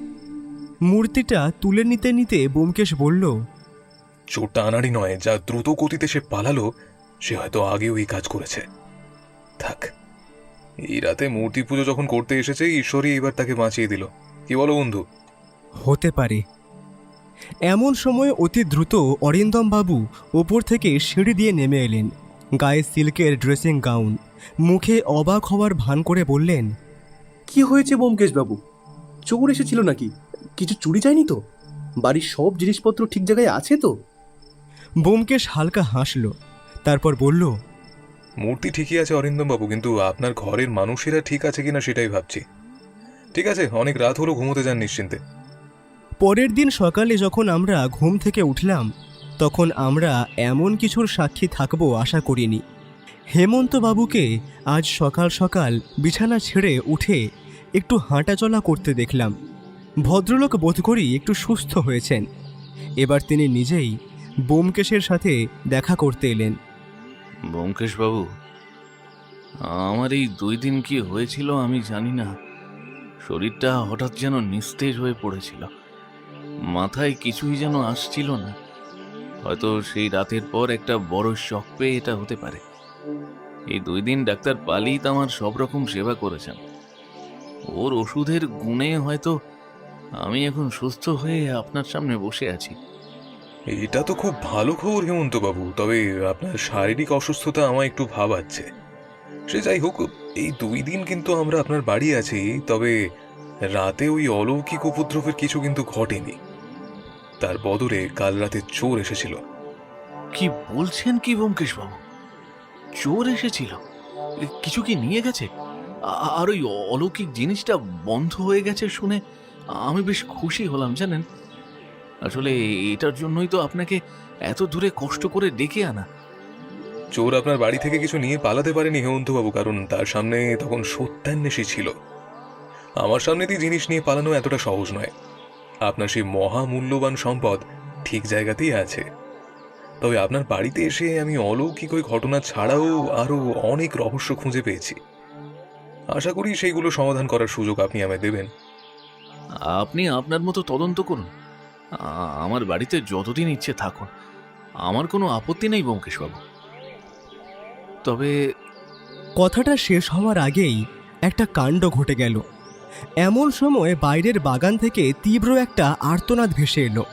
মূর্তিটা তুলে নিতে নিতে ব্যোমকেশ বলল, চোরটা আনাড়ি নয়, যা দ্রুত গতিতে সে পালালো সে হয়তো আগেও এই কাজ করেছে। থাক, এই রাতে মূর্তি পুজো যখন করতে এসেছে, ঈশ্বরই এবার তাকে বাঁচিয়ে দিল। কি বলো বন্ধু? হতে পারে। এমন সময় অতি দ্রুত অরিন্দম বাবু ওপর থেকে সিঁড়ি দিয়ে নেমে এলেন। গায়ে সিল্কের ড্রেসিং গাউন, মুখে অবাক হওয়ার ভান করে বললেন, কি হয়েছে ব্যোমকেশ বাবু? চোর এসেছিল নাকি? কিছু চুরি যায়নি তো? বাড়ির সব জিনিসপত্র ঠিক জায়গায় আছে তো? ব্যোমকেশ হালকা হাসল, তারপর বলল, মূর্তি ঠিকই আছে অরিন্দম বাবু, কিন্তু আপনার ঘরের মানুষেরা ঠিক আছে কিনা সেটাই ভাবছি। ঠিক আছে, অনেক রাত হলো, ঘুমোতে যান নিশ্চিন্তে। পরের দিন সকালে যখন আমরা ঘুম থেকে উঠলাম তখন আমরা এমন কিছুর সাক্ষী থাকবো আশা করিনি। হেমন্তবাবুকে আজ সকাল সকাল বিছানা ছেড়ে উঠে একটু হাঁটাচলা করতে দেখলাম। ভদ্রলোক বোধ করি একটু সুস্থ হয়েছেন। এবার তিনি নিজেই ব্যোমকেশের সাথে দেখা করতে এলেন। ব্যোমকেশ বাবু, আমার এই 2 দিন কি হয়েছিল আমি জানি না। শরীরটা হঠাৎ যেন নিস্তেজ হয়ে পড়েছিল। মাথায় কিছুই যেন আসছিল না। হয়তো সেই রাতের পর একটা বড় শক পেয়ে এটা হতে পারে। এই 2 দিন ডাক্তার পালিত আমার সব রকম সেবা করেছেন। ওর ওষুধের গুণে হয়তো আমি এখন সুস্থ হয়ে আপনার সামনে বসে আছি। এটা তো খুব ভালো খবর হেমন্ত বাবু, তবে আপনার শারীরিক অসুস্থতা আমায় একটু ভাবাচ্ছে। সে যাই হোক, এই 2 দিন কিন্তু আমরা আপনার বাড়ি আছি, তবে রাতে ওই অলৌকিক উপদ্রবের কিছু কিন্তু ঘটেনি। তার বদলে কাল রাতে চোর এসেছিল। কি বলছেন কি ব্যোমকেশ বাবু? চোর এসেছিল? কিছু কি নিয়ে গেছে? আর ওই অলৌকিক জিনিসটা বন্ধ হয়ে গেছে শুনে আমি বেশ খুশি হলাম জানেন। আসলে এটার জন্যই তো আপনাকে এত দূরে কষ্ট করে ডেকে আনা। চোর আপনার বাড়ি থেকে কিছু নিয়ে পালাতে পারেনি হেমন্তবাবু, কারণ তার সামনে তখন সত্যান্বেষী ছিল। আমার সামনে দিয়ে জিনিস নিয়ে পালানো এতটা সহজ নয়। আপনার সেই মহামূল্যবান সম্পদ ঠিক জায়গাতেই আছে। তবে আপনার বাড়িতে এসে আমি অলৌকিক ওই ঘটনা ছাড়াও আরো অনেক রহস্য খুঁজে পেয়েছি। আশা করি সেইগুলো সমাধান করার সুযোগ আপনি আমায় দেবেন। আপনি আপনার মতো তদন্ত করুন, আমার বাড়িতে যতদিন ইচ্ছে থাকুন, আমার কোনো আপত্তি নেই ব্যোমকেশবাবু। তবে কথাটা শেষ হওয়ার আগেই একটা কাণ্ড ঘটে গেল। এমন সময় বাইরের বাগান থেকে তীব্র একটা আর্তনাদ ভেসে এলো।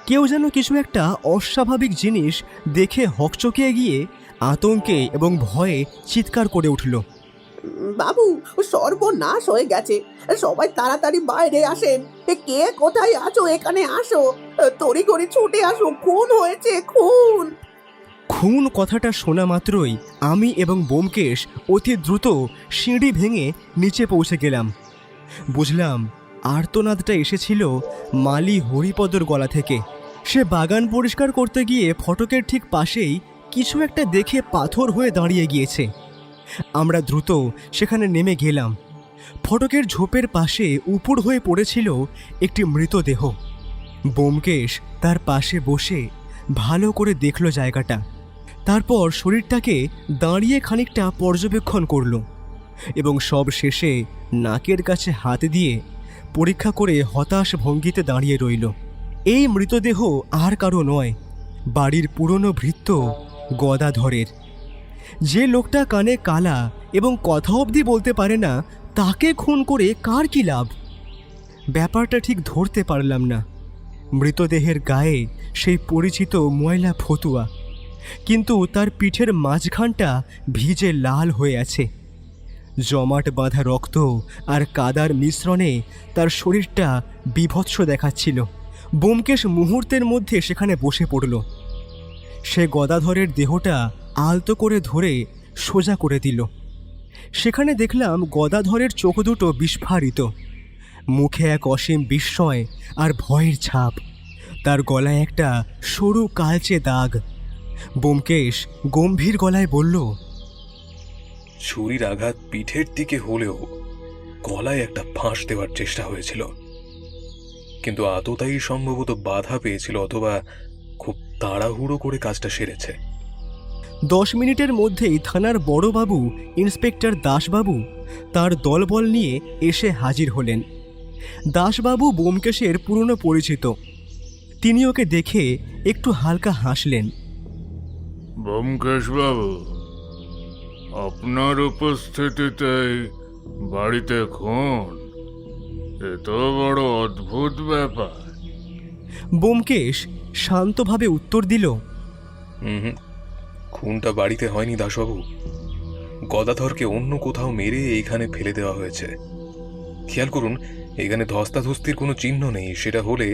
কেউ যেন কিছু একটা অস্বাভাবিক জিনিস দেখে হকচকিয়ে গিয়ে আতঙ্কে এবং ভয়ে চিৎকার করে উঠল। বাবু, সর্বনাশ হয়ে গেছে, সবাই তাড়াতাড়ি বাইরে আসেন। কে কোথায় আছো এখানে আসো, তড়িঘড়ি ছুটে আসো, খুন হয়েছে, খুন। খুন কথাটা শোনা মাত্রই আমি এবং ব্যোমকেশ অতি দ্রুত সিঁড়ি ভেঙে নিচে পৌঁছে গেলাম। বুঝলাম আর্তনাদটা এসেছিল মালি হরিপদর গলা থেকে। সে বাগান পরিষ্কার করতে গিয়ে ফটকের ঠিক পাশেই কিছু একটা দেখে পাথর হয়ে দাঁড়িয়ে গিয়েছে। আমরা দ্রুত সেখানে নেমে গেলাম। ফটকের ঝোপের পাশে উপুড় হয়ে পড়েছিল একটি মৃতদেহ। ব্যোমকেশ তার পাশে বসে ভালো করে দেখল জায়গাটা, তারপর শরীরটাকে দাঁড়িয়ে খানিকটা পর্যবেক্ষণ করল এবং সব শেষে নাকের কাছে হাত দিয়ে পরীক্ষা করে হতাশ ভঙ্গিতে দাঁড়িয়ে রইল। এই মৃতদেহ আর কারো নয়, বাড়ির পুরনো ভৃত্য গদাধরের। যে লোকটা কানে কালা এবং কথা অবধি বলতে পারে না, তাকে খুন করে কার কি লাভ? ব্যাপারটা ঠিক ধরতে পারলাম না। মৃতদেহের গায়ে সেই পরিচিত ময়লা ফতুয়া, কিন্তু তার পিঠের মাঝখানটা ভিজে লাল হয়ে আছে। জমাট বাঁধা রক্ত আর কাদার মিশ্রণে তার শরীরটা বীভৎস দেখাচ্ছিল। ব্যোমকেশ মুহূর্তের মধ্যে সেখানে বসে পড়ল। সে গদাধরের দেহটা আলতো করে ধরে সোজা করে দিল। সেখানে দেখলাম গদাধরের চোখ দুটো বিস্ফারিত, মুখে এক অসীম বিস্ময় আর ভয়ের ছাপ। তার গলায় একটা সরু কালচে দাগ। ব্যোমকেশ গম্ভীর গলায় বলল, ছুরির আঘাত পিঠের দিকে হলেও গলায় একটা ফাঁস দেওয়ার চেষ্টা হয়েছিল, কিন্তু আততায়ী সম্ভবত বাধা পেয়েছিল, অথবা খুব তাড়াহুড়ো করে কাজটা সেরেছে। 10 মিনিটের মধ্যেই থানার বড়বাবু ইন্সপেক্টর দাসবাবু তার দলবল নিয়ে এসে হাজির হলেন। দাসবাবু ব্যোমকেশের পুরনো পরিচিত। তিনি ওকে দেখে একটু হালকা হাসলেন। ব্যোমকেশবাবু, আপনার উপস্থিতিতেই বাড়িতে খুন, এ তো বড় অদ্ভুত ব্যাপার। ব্যোমকেশ শান্তভাবে উত্তর দিল, হুম, খুনটা বাড়িতে হয়নি দাসবাবু। গদাধরকে অন্য কোথাও মেরে এইখানে ফেলে দেওয়া হয়েছে। খেয়াল করুন, এখানে ধস্তাধস্তির কোনো চিহ্ন নেই। সেটা হলে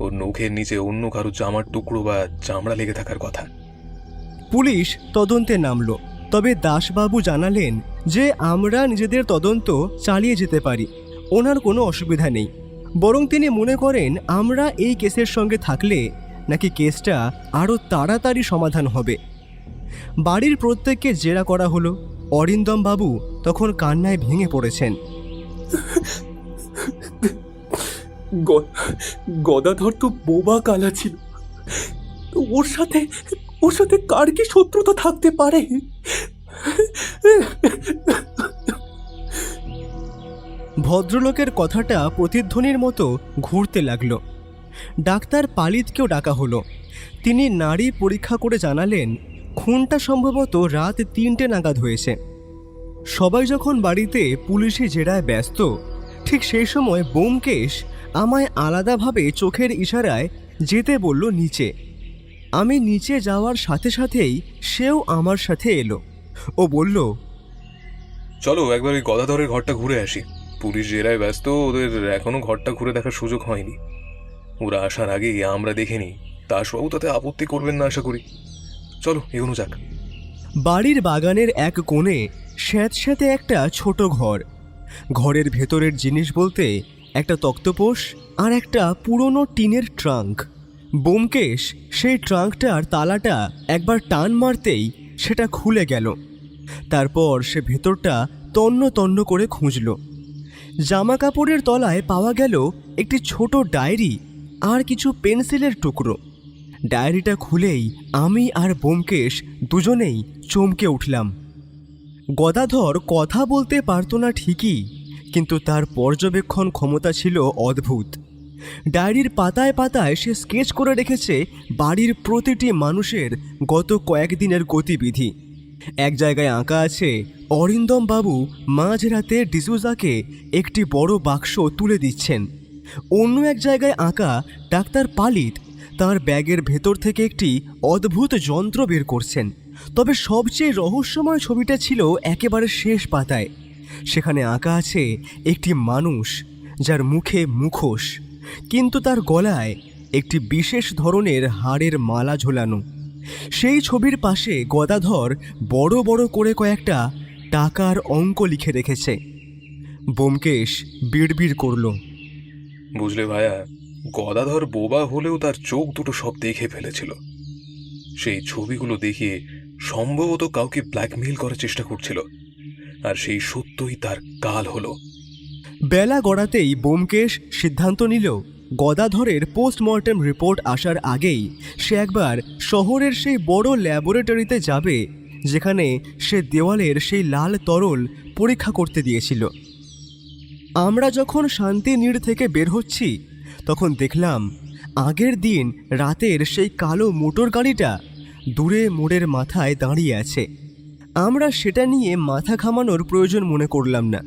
ওর নখের নিচে অন্য কারো জামার টুকরো বা চামড়া লেগে থাকার কথা। পুলিশ তদন্তে নামল। তবে দাসবাবু জানালেন যে আমরা নিজেদের তদন্ত চালিয়ে যেতে পারি, ওনার কোনো অসুবিধা নেই। বরং তিনি মনে করেন আমরা এই কেসের সঙ্গে থাকলে নাকি কেসটা আরও তাড়াতাড়ি সমাধান হবে। বাড়ির প্রত্যেককে জেরা করা হলো। অরিন্দম বাবু তখন কান্নায় ভেঙে পড়েছেন। গদাধর তো বোবা কালা ছিল। ওর সাথে কার কি শত্রুতা থাকতে পারে? ভদ্রলোকের কথাটা প্রতিধ্বনির মতো ঘুরতে লাগলো। ডাক্তার পালিতকেও ডাকা হলো। তিনি নাড়ি পরীক্ষা করে জানালেন খুনটা সম্ভবত রাত 3টে নাগাদ হয়েছে। সবাই যখন বাড়িতে পুলিশি জেরায় ব্যস্ত, ঠিক সেই সময় ব্যোমকেশ আমায় আলাদাভাবে চোখের ইশারায় যেতে বলল নিচে। আমি নিচে যাওয়ার সাথে সাথেই সেও আমার সাথে এলো। ও বলল, চলো একবার ওই গদাধরের ঘরটা ঘুরে আসি। পুলিশ জেরায় ব্যস্ত, ওদের এখনো ঘরটা ঘুরে দেখার সুযোগ হয়নি। ওরা আসার আগেই আমরা দেখে নিই। দাসবাবু তাতে আপত্তি করবেন না আশা করি। চলো এগোনো যাক। বাড়ির বাগানের এক কোণে স্যাঁতস্যাঁতে একটা ছোট ঘর। ঘরের ভেতরের জিনিস বলতে একটা তক্তপোষ আর একটা পুরনো টিনের ট্রাঙ্ক। ব্যোমকেশ সেই ট্রাঙ্কটার তালাটা একবার টান মারতেই সেটা খুলে গেল। তারপর সে ভেতরটা তন্ন তন্ন করে খুঁজল। জামা কাপড়ের তলায় পাওয়া গেল একটি ছোট ডায়েরি আর কিছু পেন্সিলের টুকরো। ডায়েরিটা খুলেই আমি আর ব্যোমকেশ দুজনেই চমকে উঠলাম। গদাধর কথা বলতে পারতো না ঠিকই, কিন্তু তার পর্যবেক্ষণ ক্ষমতা ছিল অদ্ভুত। ডায়েরির পাতায় পাতায় সে স্কেচ করে রেখেছে বাড়ির প্রতিটি মানুষের গত কয়েকদিনের গতিবিধি। এক জায়গায় আঁকা আছে অরিন্দম বাবু মাঝরাতে ডিসুজাকে একটি বড় বাক্স তুলে দিচ্ছেন। অন্য এক জায়গায় আঁকা ডাক্তার পালিত তার ব্যাগের ভেতর থেকে একটি অদ্ভুত যন্ত্র বের করছেন। তবে সবচেয়ে রহস্যময় ছবিটা ছিল একেবারে শেষ পাতায়। সেখানে আঁকা আছে একটি মানুষ যার মুখে মুখোশ, কিন্তু তার গলায় একটি বিশেষ ধরনের হাড়ের মালা ঝোলানো। সেই ছবির পাশে গদাধর বড় বড় করে কয়েকটা টাকার অঙ্ক লিখে রেখেছে। ব্যোমকেশ বিড়বিড় করল, বুঝলে ভায়া, গদাধর বোবা হলেও তার চোখ দুটো সব দেখে ফেলেছিল। সেই ছবিগুলো দেখিয়ে সম্ভবত কাউকে ব্ল্যাকমেইল করার চেষ্টা করছিল, আর সেই সত্যই তার কাল হলো। বেলা গড়াতেই ব্যোমকেশ সিদ্ধান্ত নিল গদাধরের পোস্টমর্টেম রিপোর্ট আসার আগেই সে একবার শহরের সেই বড় ল্যাবরেটরিতে যাবে যেখানে সে দেওয়ালের সেই লাল তরল পরীক্ষা করতে দিয়েছিল। আমরা যখন শান্তিনীড় থেকে বের হচ্ছি তখন দেখলাম আগের দিন রাতের সেই কালো মোটর গাড়িটা দূরে মোড়ের মাথায় দাঁড়িয়ে আছে। আমরা সেটা নিয়ে মাথা ঘামানোর প্রয়োজন মনে করলাম না,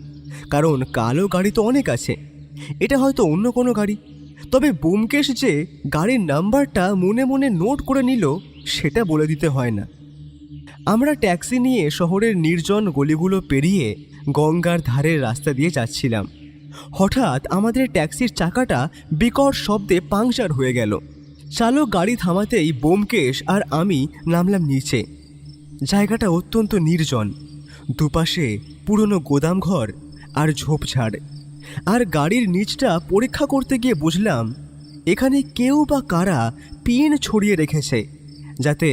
কারণ কালো গাড়ি তো অনেক আছে, এটা হয়তো অন্য কোনো গাড়ি। তবে ব্যোমকেশ যে গাড়ির নাম্বারটা মনে মনে নোট করে নিল সেটা বলে দিতে হয় না। আমরা ট্যাক্সি নিয়ে শহরের নির্জন গলিগুলো পেরিয়ে গঙ্গার ধারের রাস্তা দিয়ে যাচ্ছিলাম। হঠাৎ আমাদের ট্যাক্সির চাকাটা বিকট শব্দে পাংচার হয়ে গেল। চালক গাড়ি থামাতেই ব্যোমকেশ আর আমি নামলাম নিচে। জায়গাটা অত্যন্ত নির্জন, দুপাশে পুরনো গোদামঘর আর ঝোপঝাড়। আর গাড়ির নিচটা পরীক্ষা করতে গিয়ে বুঝলাম এখানে কেউ বা কারা পিন ছড়িয়ে রেখেছে, যাতে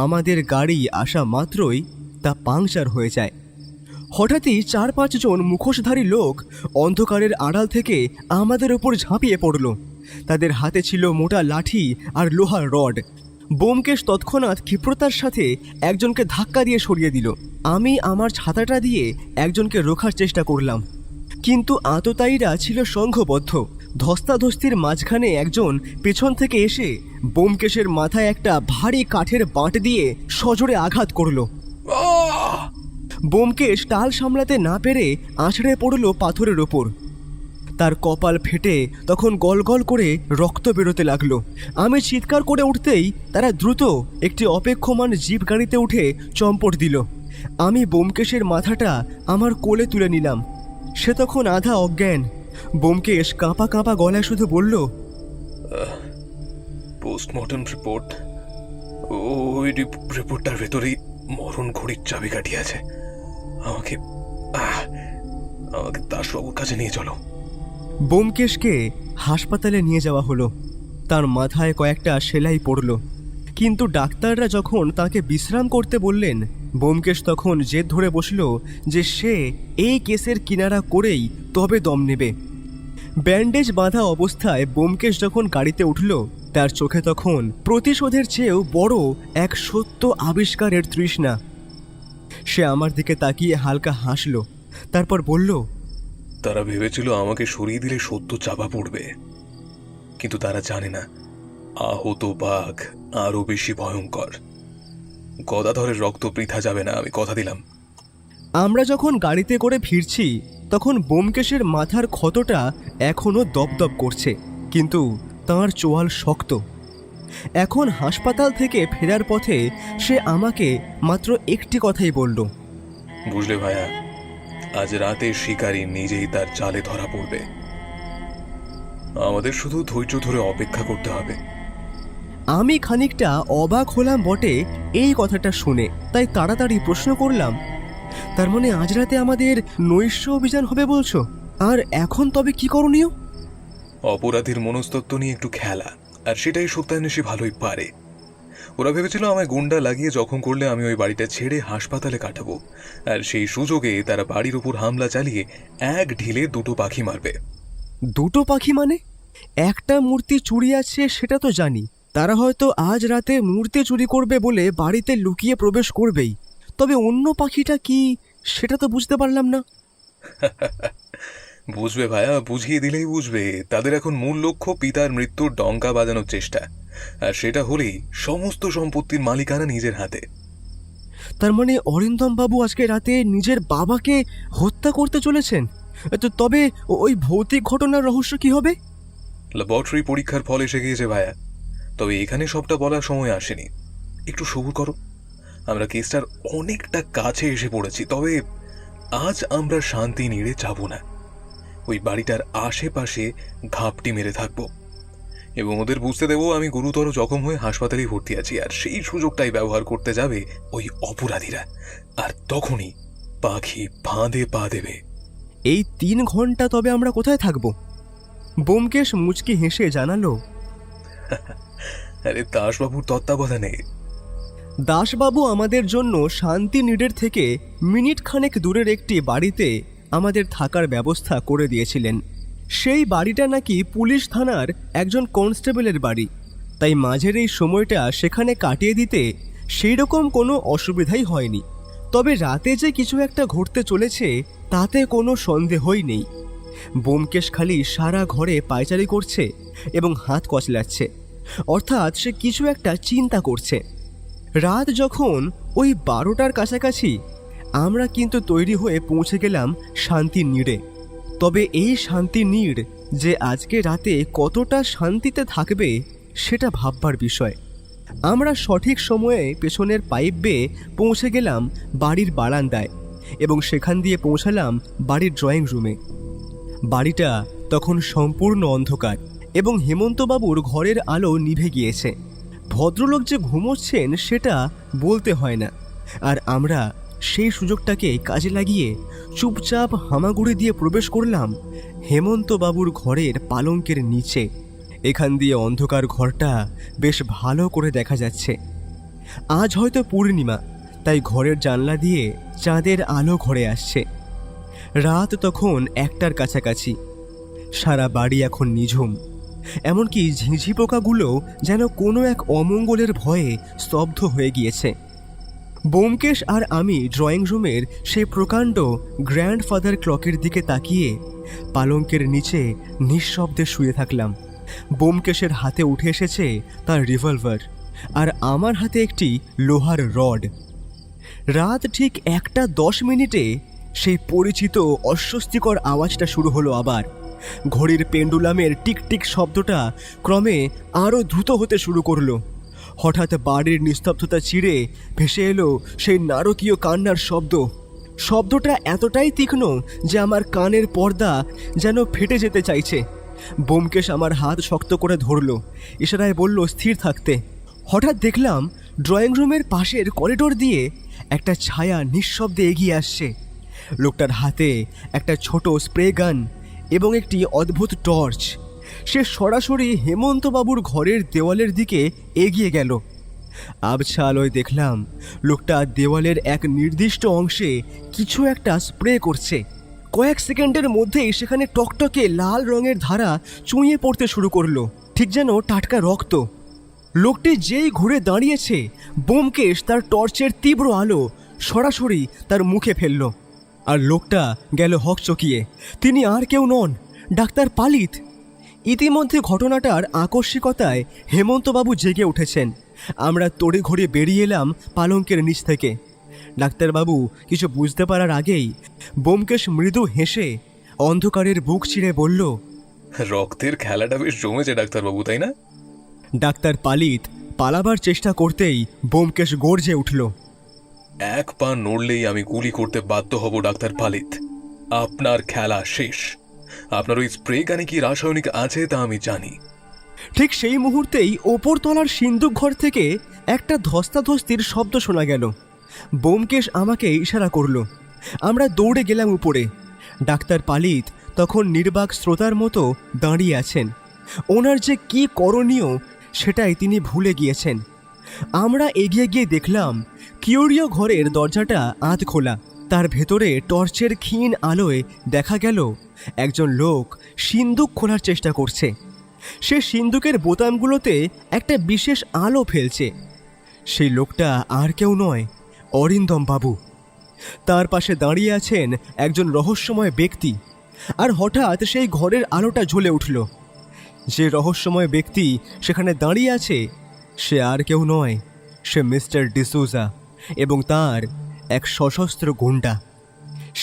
আমাদের গাড়ি আসা মাত্রই তা পাংচার হয়ে যায়। হঠাৎই 4-5 জন মুখোশধারী লোক অন্ধকারের আড়াল থেকে আমাদের ওপর ঝাঁপিয়ে পড়ল। তাদের হাতে ছিল মোটা লাঠি আর লোহার রড। ব্যোমকেশ তৎক্ষণাৎ ক্ষিপ্রতার সাথে একজনকে ধাক্কা দিয়ে সরিয়ে দিল। আমি আমার ছাতাটা দিয়ে একজনকে রোখার চেষ্টা করলাম, কিন্তু আততায়ীরা ছিল সংঘবদ্ধ। ধস্তাধস্তির মাঝখানে একজন পেছন থেকে এসে ব্যোমকেশের মাথায় একটা ভারী কাঠের বাঁট দিয়ে সজোরে আঘাত করল। ব্যোমকেশ টাল সামলাতে না পেরে আছড়ে পড়ল পাথরের ওপর। তার কপাল ফেটে তখন গলগল করে রক্ত বেরোতে লাগলো। আমি চিৎকার করে উঠতেই তারা দ্রুত একটি অপেক্ষমান জিপ গাড়িতে উঠে চম্পট দিল। আমি ব্যোমকেশের মাথাটা আমার কোলে তুলে নিলাম। সে তখন আধা অজ্ঞান। ব্যোমকেশ কাঁপা কাঁপা গলায় শুধু বলল, পোস্টমর্টম রিপোর্ট, ওই রিপোর্টটার ভেতরেই মরণ ঘড়ির চাবিকাঠি আছে। আমাকে দাসবাবুর কাছে নিয়ে চলো। ব্যোমকেশকে হাসপাতালে নিয়ে যাওয়া হলো। তার মাথায় কয়েকটা সেলাই পড়ল, কিন্তু ডাক্তাররা যখন তাকে বিশ্রাম করতে বললেন, ব্যোমকেশ তখন জেদ ধরে বসল যে সে এই কেসের কিনারা করেই তবে দম নেবে। ব্যান্ডেজ বাঁধা অবস্থায় ব্যোমকেশ যখন গাড়িতে উঠল, তার চোখে তখন প্রতিশোধের চেয়েও বড় এক সত্য আবিষ্কারের তৃষ্ণা। সে আমার দিকে তাকিয়ে হালকা হাসল, তারপর বলল, তারা ভেবেছিল আমাকে সরিয়ে দিলে সত্য চাপা পড়বে, কিন্তু তারা জানে না আহত বাঘ আরো বেশি ভয়ঙ্কর। গদাধরের রক্ত বৃথা যাবে না, আমি কথা দিলাম। আমরা যখন গাড়িতে করে ফিরছি তখন ব্যোমকেশের মাথার ক্ষতটা এখনো দপদপ করছে, কিন্তু তাঁর চোয়াল শক্ত। এখন হাসপাতাল থেকে ফেরার পথে সে আমাকে মাত্র একটি কথাই বলল, বুঝলে ভাইয়া, আজ রাতে শিকারী নিজেই তার জালে ধরা পড়বে। আমাদের শুধু ধৈর্য ধরে অপেক্ষা করতে হবে। আমি খানিকটা অবাক হলাম বটে এই কথাটা শুনে, তাই তাড়াতাড়ি প্রশ্ন করলাম, তার মানে আজ রাতে আমাদের নৈশ অভিযান হবে বলছো? আর এখন তবে কি করণীয়? অপরাধীর মনস্তত্ত্ব নিয়ে একটু খেলা, আর সেটাই সত্যায়ন সে ভালোই পারে। ওরা ভেবেছিল আমায় গুন্ডা লাগিয়ে জখম করলে আমি ওই বাড়িটা ছেড়ে হাসপাতালে কাটাবো, আর সেই সুযোগে তারা বাড়ির উপর হামলা চালিয়ে এক ঢিলে দুটো পাখি মারবে। দুটো পাখি মানে? একটা মূর্তি চুরি আছে সেটা তো জানি, তারা হয়তো আজ রাতে মূর্তি চুরি করবে বলে বাড়িতে লুকিয়ে প্রবেশ করবেই, তবে অন্য পাখিটা কি সেটা তো বুঝতে পারলাম না। বুঝবে ভাইয়া, বুঝিয়ে দিলেই বুঝবে। তাদের এখন মূল লক্ষ্য পিতার মৃত্যুর ডঙ্কা বাজানোর চেষ্টা, আর সেটা হলেই সমস্ত সম্পত্তির মালিকানা নিজের হাতে। তার মানে অরিন্দম বাবু আজকে রাতে নিজের বাবাকে হত্যা করতে চলেছেন। তবে ওই ভৌতিক ঘটনার রহস্য কি হবে? ল্যাবরেটরি পরীক্ষার ফল এসে গিয়েছে ভাইয়া, তবে এখানে সবটা বলার সময় আসেনি। একটু সবুর করো, আমরা কেসটার অনেকটা কাছে এসে পড়েছি। তবে আজ আমরা শান্তি নিড়ে যাব না, ওই বাড়িটার আশেপাশে ঘাপটি মেরে থাকবো এবং ওদের বুঝতে দেবো আমি গুরুতর জখম হয়ে হাসপাতালেই ভর্তি আছি, আর সেই সুযোগটাই ব্যবহার করতে যাবে ওই অপরাধীরা, আর তখনই পাখি ফাঁদে পা দেবে। এই 3 ঘন্টা তবে আমরা কোথায় থাকবো? ব্যোমকেশ মুচকি হেসে জানালো, আরে দাসবাবুর তত্ত্বাবধানে। দাসবাবু আমাদের জন্য শান্তি নিডের থেকে মিনিট খানেক দূরের একটি বাড়িতে আমাদের থাকার ব্যবস্থা করে দিয়েছিলেন। সেই বাড়িটা নাকি পুলিশ থানার একজন কনস্টেবলের বাড়ি, তাই মাঝের এই সময়টা সেখানে কাটিয়ে দিতে সেই রকম কোনো অসুবিধাই হয়নি। তবে রাতে যে কিছু একটা ঘটতে চলেছে তাতে কোনো সন্দেহই নেই। ব্যোমকেশ খালি সারা ঘরে পায়চারি করছে এবং হাত কচলাচ্ছে, অর্থাৎ সে কিছু একটা চিন্তা করছে। রাত যখন ওই 12টার কাছাকাছি আমরা কিন্তু তৈরি হয়ে পৌঁছে গেলাম শান্তি নিড়ে। তবে এই শান্তি নিড় যে আজকে রাতে কতটা শান্তিতে থাকবে সেটা ভাববার বিষয়। আমরা সঠিক সময়ে পেছনের পাইপ বেয়ে পৌঁছে গেলাম বাড়ির বারান্দায় এবং সেখান দিয়ে পৌঁছালাম বাড়ির ড্রয়িং রুমে। বাড়িটা তখন সম্পূর্ণ অন্ধকার এবং হেমন্তবাবুর ঘরের আলো নিভে গিয়েছে। ভদ্রলোক যে ঘুমোচ্ছেন সেটা বলতে হয় না, আর আমরা সেই সুযোগটাকে কাজে লাগিয়ে চুপচাপ হামাগুড়ি দিয়ে প্রবেশ করলাম হেমন্তবাবুর ঘরের পালঙ্কের নিচে। এখান দিয়ে অন্ধকার ঘরটা বেশ ভালো করে দেখা যাচ্ছে। আজ হয়তো পূর্ণিমা, তাই ঘরের জানলা দিয়ে চাঁদের আলো ঘরে আসছে। রাত তখন 1টার কাছাকাছি। সারা বাড়ি এখন নিঝুম, এমনকি ঝিঁঝি পোকাগুলো যেন কোনো এক অমঙ্গলের ভয়ে স্তব্ধ হয়ে গিয়েছে। ব্যোমকেশ আর আমি ড্রয়িং রুমের সেই প্রকাণ্ড গ্র্যান্ডফাদার ক্লকের দিকে তাকিয়ে পালঙ্কের নিচে নিঃশব্দে শুয়ে থাকলাম। ব্যোমকেশের হাতে উঠে এসেছে তার রিভলভার, আর আমার হাতে একটি লোহার রড। রাত ঠিক 1:10 সেই পরিচিত অস্বস্তিকর আওয়াজটা শুরু হলো আবার। ঘড়ির পেন্ডুলামের টিকটিক শব্দটা ক্রমে আরও দ্রুত হতে শুরু করলো। হঠাৎ বাড়ির নিস্তব্ধতা চিরে ভেসে এলো সেই নারকীয় কান্নার শব্দ। শব্দটা এতটাই তীক্ষ্ণ যে আমার কানের পর্দা যেন ফেটে যেতে চাইছে। ব্যোমকেশ আমার হাত শক্ত করে ধরল, ইশারায় বলল স্থির থাকতে। হঠাৎ দেখলাম ড্রয়িং রুমের পাশের করিডোর দিয়ে একটা ছায়া নিঃশব্দে এগিয়ে আসছে। লোকটার হাতে একটা ছোট স্প্রে গান এবং একটি অদ্ভুত টর্চ। সে সরাসরি হেমন্তবাবুর ঘরের দেওয়ালের দিকে এগিয়ে গেল। আবছা আলোয় দেখলাম লোকটা দেওয়ালের এক নির্দিষ্ট অংশে কিছু একটা স্প্রে করছে। কয়েক সেকেন্ডের মধ্যেই সেখানে টকটকে লাল রঙের ধারা চুঁইয়ে পড়তে শুরু করলো, ঠিক যেন টাটকা রক্ত। লোকটি যেই ঘুরে দাঁড়িয়েছে, ব্যোমকেশ তার টর্চের তীব্র আলো সরাসরি তার মুখে ফেলল, আর লোকটা গেল হকচকিয়ে। তিনি আর কেউ নন, ডাক্তার পালিত। ইতিমধ্যে ঘটনাটার আকস্মিকতায় হেমন্তবাবু জেগে উঠেছেন। আমরা তড়িঘড়ি বেরিয়ে এলাম পালঙ্কের নিচ থেকে। ডাক্তারবাবু কিছু বুঝতে পারার আগেই ব্যোমকেশ মৃদু হেসে অন্ধকারের বুক চিরে বলল, রক্তের খেলাটা বেশ জমেছে ডাক্তারবাবু, তাই না? ডাক্তার পালিত পালাবার চেষ্টা করতেই ব্যোমকেশ গর্জে উঠল, এক পা নড়লেই আমি গুলি করতে বাধ্য হব ডাক্তার পালিত। আপনার খেলা শেষ। আপনার ওই স্প্রে গানে কি রাসায়নিক আছে তা আমি জানি। ঠিক সেই মুহূর্তেই ওপরতলার সিন্দুক ঘর থেকে একটা ধস্তাধস্তির শব্দ শোনা গেল। ব্যোমকেশ আমাকে ইশারা করল, আমরা দৌড়ে গেলাম উপরে। ডাক্তার পালিত তখন নির্বাক শ্রোতার মতো দাঁড়িয়ে আছেন। ওনার যে কি করণীয় সেটাই তিনি ভুলে গিয়েছেন। আমরা এগিয়ে গিয়ে দেখলাম কিউরিও ঘরের দরজাটা আধ খোলা। তার ভেতরে টর্চের ক্ষীণ আলোয় দেখা গেল একজন লোক সিন্দুক খোলার চেষ্টা করছে। সে সিন্দুকের বোতামগুলোতে একটা বিশেষ আলো ফেলছে। সেই লোকটা আর কেউ নয়, অরিন্দম বাবু। তার পাশে দাঁড়িয়ে আছেন একজন রহস্যময় ব্যক্তি। আর হঠাৎ সেই ঘরের আলোটা জ্বলে উঠল। যে রহস্যময় ব্যক্তি সেখানে দাঁড়িয়ে আছে সে আর কেউ নয়, সে মিস্টার ডিসুজা এবং তার এক সশস্ত্র গুন্ডা।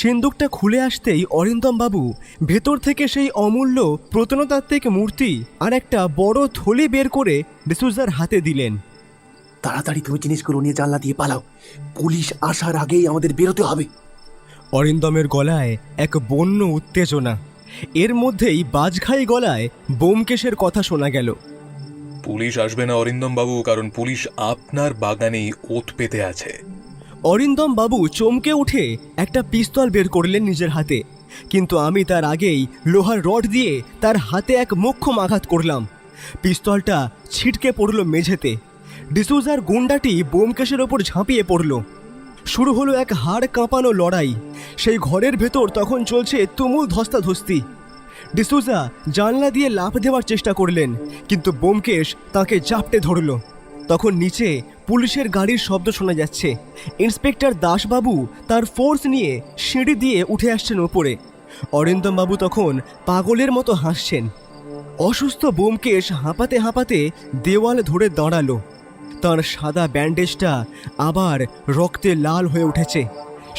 সিন্দুকটা খুলে আসতেই অরিন্দম বাবু ভেতর থেকে সেই অমূল্য প্রত্নতাত্ত্বিক মূর্তি আর একটা বড় থলি বের করে ডিসুজার হাতে দিলেন। তাড়াতাড়ি তুমি জিনিসগুলো নিয়ে জানলা দিয়ে পালাও, পুলিশ আসার আগেই আমাদের বেরোতে হবে। অরিন্দমের গলায় এক বন্য উত্তেজনা। এর মধ্যেই বাজঘাই গলায় ব্যোমকেশের কথা শোনা গেল। পুলিশ আসবে না অরিন্দম বাবু, কারণ পুলিশ আপনার বাগানেই ওত পেতে আছে। অরিন্দম বাবু চমকে উঠে একটা পিস্তল বের করলেন নিজের হাতে, কিন্তু আমি তার আগেই লোহার রড দিয়ে তার হাতে এক মোক্ষম আঘাত করলাম। পিস্তলটা ছিটকে পড়ল মেঝেতে। ডিসুজার গুন্ডাটি ব্যোমকেশের ওপর ঝাঁপিয়ে পড়ল। শুরু হলো এক হাড় কাঁপানো লড়াই। সেই ঘরের ভেতর তখন চলছে তুমুল ধস্তাধস্তি। ডিসুজা জানলা দিয়ে লাফ দেওয়ার চেষ্টা করলেন, কিন্তু ব্যোমকেশ তাকে জাপটে ধরল। তখন নিচে পুলিশের গাড়ির শব্দ শোনা যাচ্ছে। ইন্সপেক্টর দাসবাবু তার ফোর্স নিয়ে সিঁড়ি দিয়ে উঠে আসছেন ওপরে। অরিন্দম বাবু তখন পাগলের মতো হাসছেন। অসুস্থ ব্যোমকেশ হাঁপাতে হাঁপাতে দেওয়াল ধরে দাঁড়ালো। তার সাদা ব্যান্ডেজটা আবার রক্তে লাল হয়ে উঠেছে।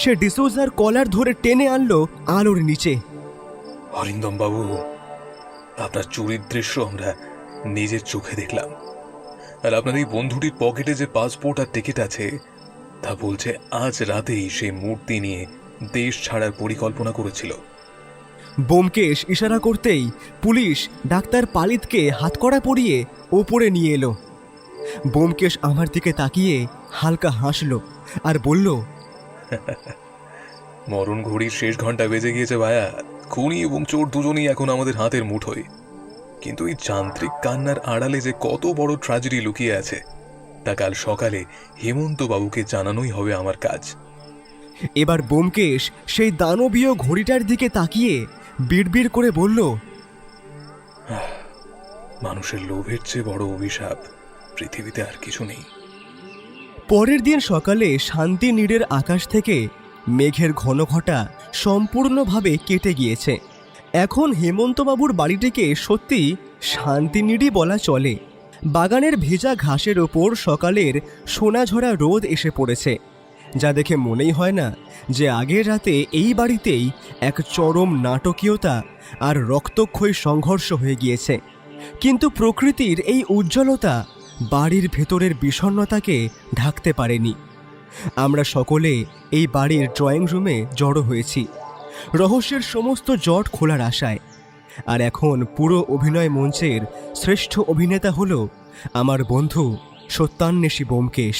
সে ডিসুজার কলার ধরে টেনে আনলো আলোর নিচে। অরিন্দম বাবু, আপনার চুরির দৃশ্য আমরা নিজের চোখে দেখলাম। আর আপনার এই বন্ধুটির পকেটে যে পাসপোর্ট আর টিকিট আছে তা বলছে আজ রাতেই সেই মূর্তি নিয়ে দেশ ছাড়ার পরিকল্পনা করেছিল। ব্যোমকেশ ইশারা করতেই পুলিশ ডাক্তার পালিতকে হাতকড়া পরিয়ে ওপরে নিয়ে এলো। ব্যোমকেশ আমার দিকে তাকিয়ে হালকা হাসলো আর বলল, মরণ ঘড়ির শেষ ঘন্টা বেজে গিয়েছে ভায়া। খুনি এবং চোর দুজনেই এখন আমাদের হাতের মুঠোয়। কিন্তু এই যান্ত্রিক কান্নার আড়ালে যে কত বড় ট্র্যাজেডি লুকিয়ে আছে তা কাল সকালে হেমন্ত বাবুকে জানানোই হবে আমার কাজ। এবার ব্যোমকেশ সেই দানবীয় ঘড়িটার দিকে তাকিয়ে বিড়বিড় করে বলল, মানুষের লোভের চেয়ে বড় অভিশাপ পৃথিবীতে আর কিছু নেই। পরের দিন সকালে শান্তিনীড়ের আকাশ থেকে মেঘের ঘনঘটা সম্পূর্ণভাবে কেটে গিয়েছে। এখন হেমন্তবাবুর বাড়িটিকে সত্যি শান্তিনীড়ই বলা চলে। বাগানের ভেজা ঘাসের ওপর সকালের সোনাঝরা রোদ এসে পড়েছে, যা দেখে মনেই হয় না যে আগের রাতে এই বাড়িতেই এক চরম নাটকীয়তা আর রক্তক্ষয়ী সংঘর্ষ হয়ে গিয়েছে। কিন্তু প্রকৃতির এই উজ্জ্বলতা বাড়ির ভেতরের বিষণ্ণতাকে ঢাকতে পারেনি। আমরা সকলে এই বাড়ির ড্রয়িং রুমে জড়ো হয়েছি রহস্যের সমস্ত জট খোলার আশায়। আর এখন পুরো অভিনয় মঞ্চের শ্রেষ্ঠ অভিনেতা হলো আমার বন্ধু সত্যান্বেষী ব্যোমকেশ।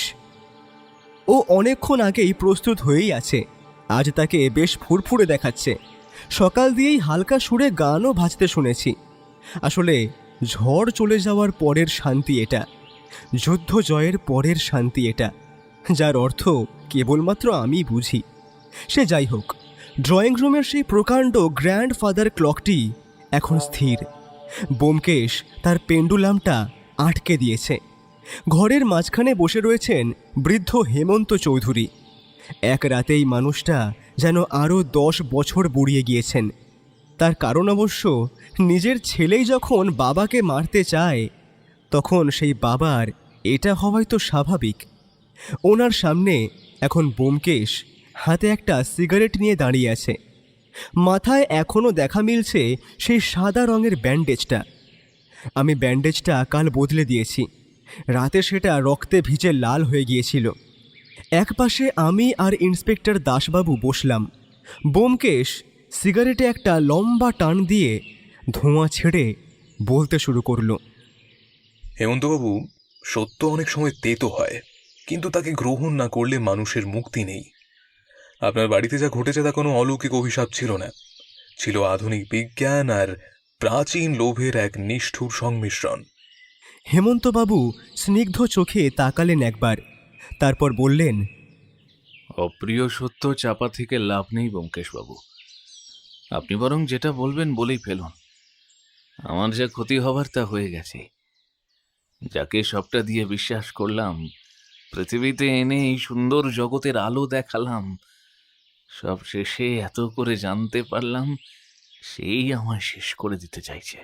ও অনেকক্ষণ আগেই প্রস্তুত হয়েই আছে। আজ তাকে বেশ ফুরফুরে দেখাচ্ছে। সকাল দিয়েই হালকা সুরে গানও বাজতে শুনেছি। আসলে ঝড় চলে যাওয়ার পরের শান্তি এটা, যুদ্ধ জয়ের পরের শান্তি এটা, যার অর্থ কেবলমাত্র আমি বুঝি। সে যাই হোক, ড্রয়িং রুমের সেই প্রকাণ্ড গ্র্যান্ডফাদার ক্লকটি এখন স্থির। ব্যোমকেশ তার পেন্ডুলামটা আটকে দিয়েছে। ঘরের মাঝখানে বসে রয়েছেন বৃদ্ধ হেমন্ত চৌধুরী। এক রাতেই মানুষটা যেন আরও 10 বছর বুড়িয়ে গিয়েছেন। তার কারণ অবশ্য নিজের ছেলেই যখন বাবাকে মারতে চায় তখন সেই বাবার এটা হওয়াই তো স্বাভাবিক। ওনার সামনে এখন ব্যোমকেশ হাতে একটা সিগারেট নিয়ে দাঁড়িয়ে আছে। মাথায় এখনও দেখা মিলছে সেই সাদা রঙের ব্যান্ডেজটা। আমি ব্যান্ডেজটা কাল বদলে দিয়েছি। রাতে সেটা রক্তে ভিজে লাল হয়ে গিয়েছিল। একপাশে আমি আর ইন্সপেক্টর দাসবাবু বসলাম। ব্যোমকেশ সিগারেটে একটা লম্বা টান দিয়ে ধোঁয়া ছেড়ে বলতে শুরু করলো, হেমন্তবাবু, সত্য অনেক সময় তেতো হয়, কিন্তু তাকে গ্রহণ না করলে মানুষের মুক্তি নেই। আপনার বাড়িতে যা ঘটেছে তা কোনো অলৌকিক অভিশাপ ছিল না, ছিল আধুনিক বিজ্ঞান আর প্রাচীন লোভের এক নিষ্ঠুর সংমিশ্রণ। হেমন্তবাবু স্নিগ্ধ চোখে তাকালেন একবার, তারপর বললেন, অপ্রিয় সত্য চাপা থেকে লাভ নেই ব্যোমকেশবাবু। আপনি বরং যেটা বলবেন বলেই ফেলুন। আমার যা ক্ষতি হবার তা হয়ে গেছে। যাকে সবটা দিয়ে বিশ্বাস করলাম, পৃথিবীতে এনে এই সুন্দর জগতের আলো দেখালাম, সব শেষে এত করে জানতে পারলাম সেই আমায় শেষ করে দিতে চাইছে।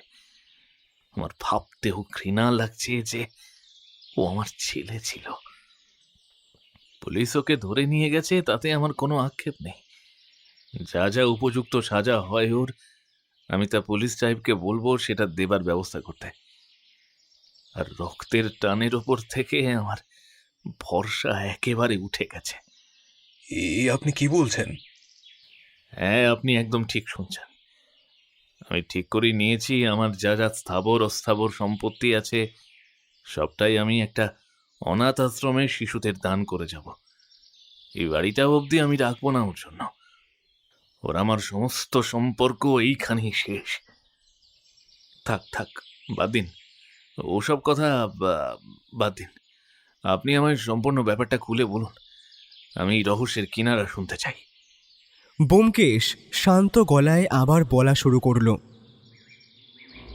আমার ভাবতেও ঘৃণা লাগছে যে ও আমার ছেলে ছিল। পুলিশ ওকে ধরে নিয়ে গেছে, তাতে আমার কোনো আক্ষেপ নেই। যা যা উপযুক্ত সাজা হয় ওর, আমি তা পুলিশ সাহেবকে বলবো সেটা দেবার ব্যবস্থা করতে। আর রক্তের টানের ওপর থেকে আমার ভরসা একেবারে উঠে গেছে। আপনি কি বলছেন? হ্যাঁ, আপনি একদম ঠিক শুনছেন। আমি ঠিক করে নিয়েছি, আমার যা যা স্থাবর অস্থাবর সম্পত্তি আছে সবটাই আমি একটা অনাথ আশ্রমে শিশুদের দান করে যাব। এই বাড়িটা অবধি আমি রাখবো না ওর জন্য। ওর আমার সমস্ত সম্পর্ক এইখানেই শেষ। থাক থাক, বাদ দিন ওসব কথা, বাদ দিন। আপনি আমায় সম্পূর্ণ ব্যাপারটা খুলে বলুন, আমি এই রহস্যের কিনারা শুনতে চাই। ব্যোমকেশ শান্ত গলায় আবার বলা শুরু করল।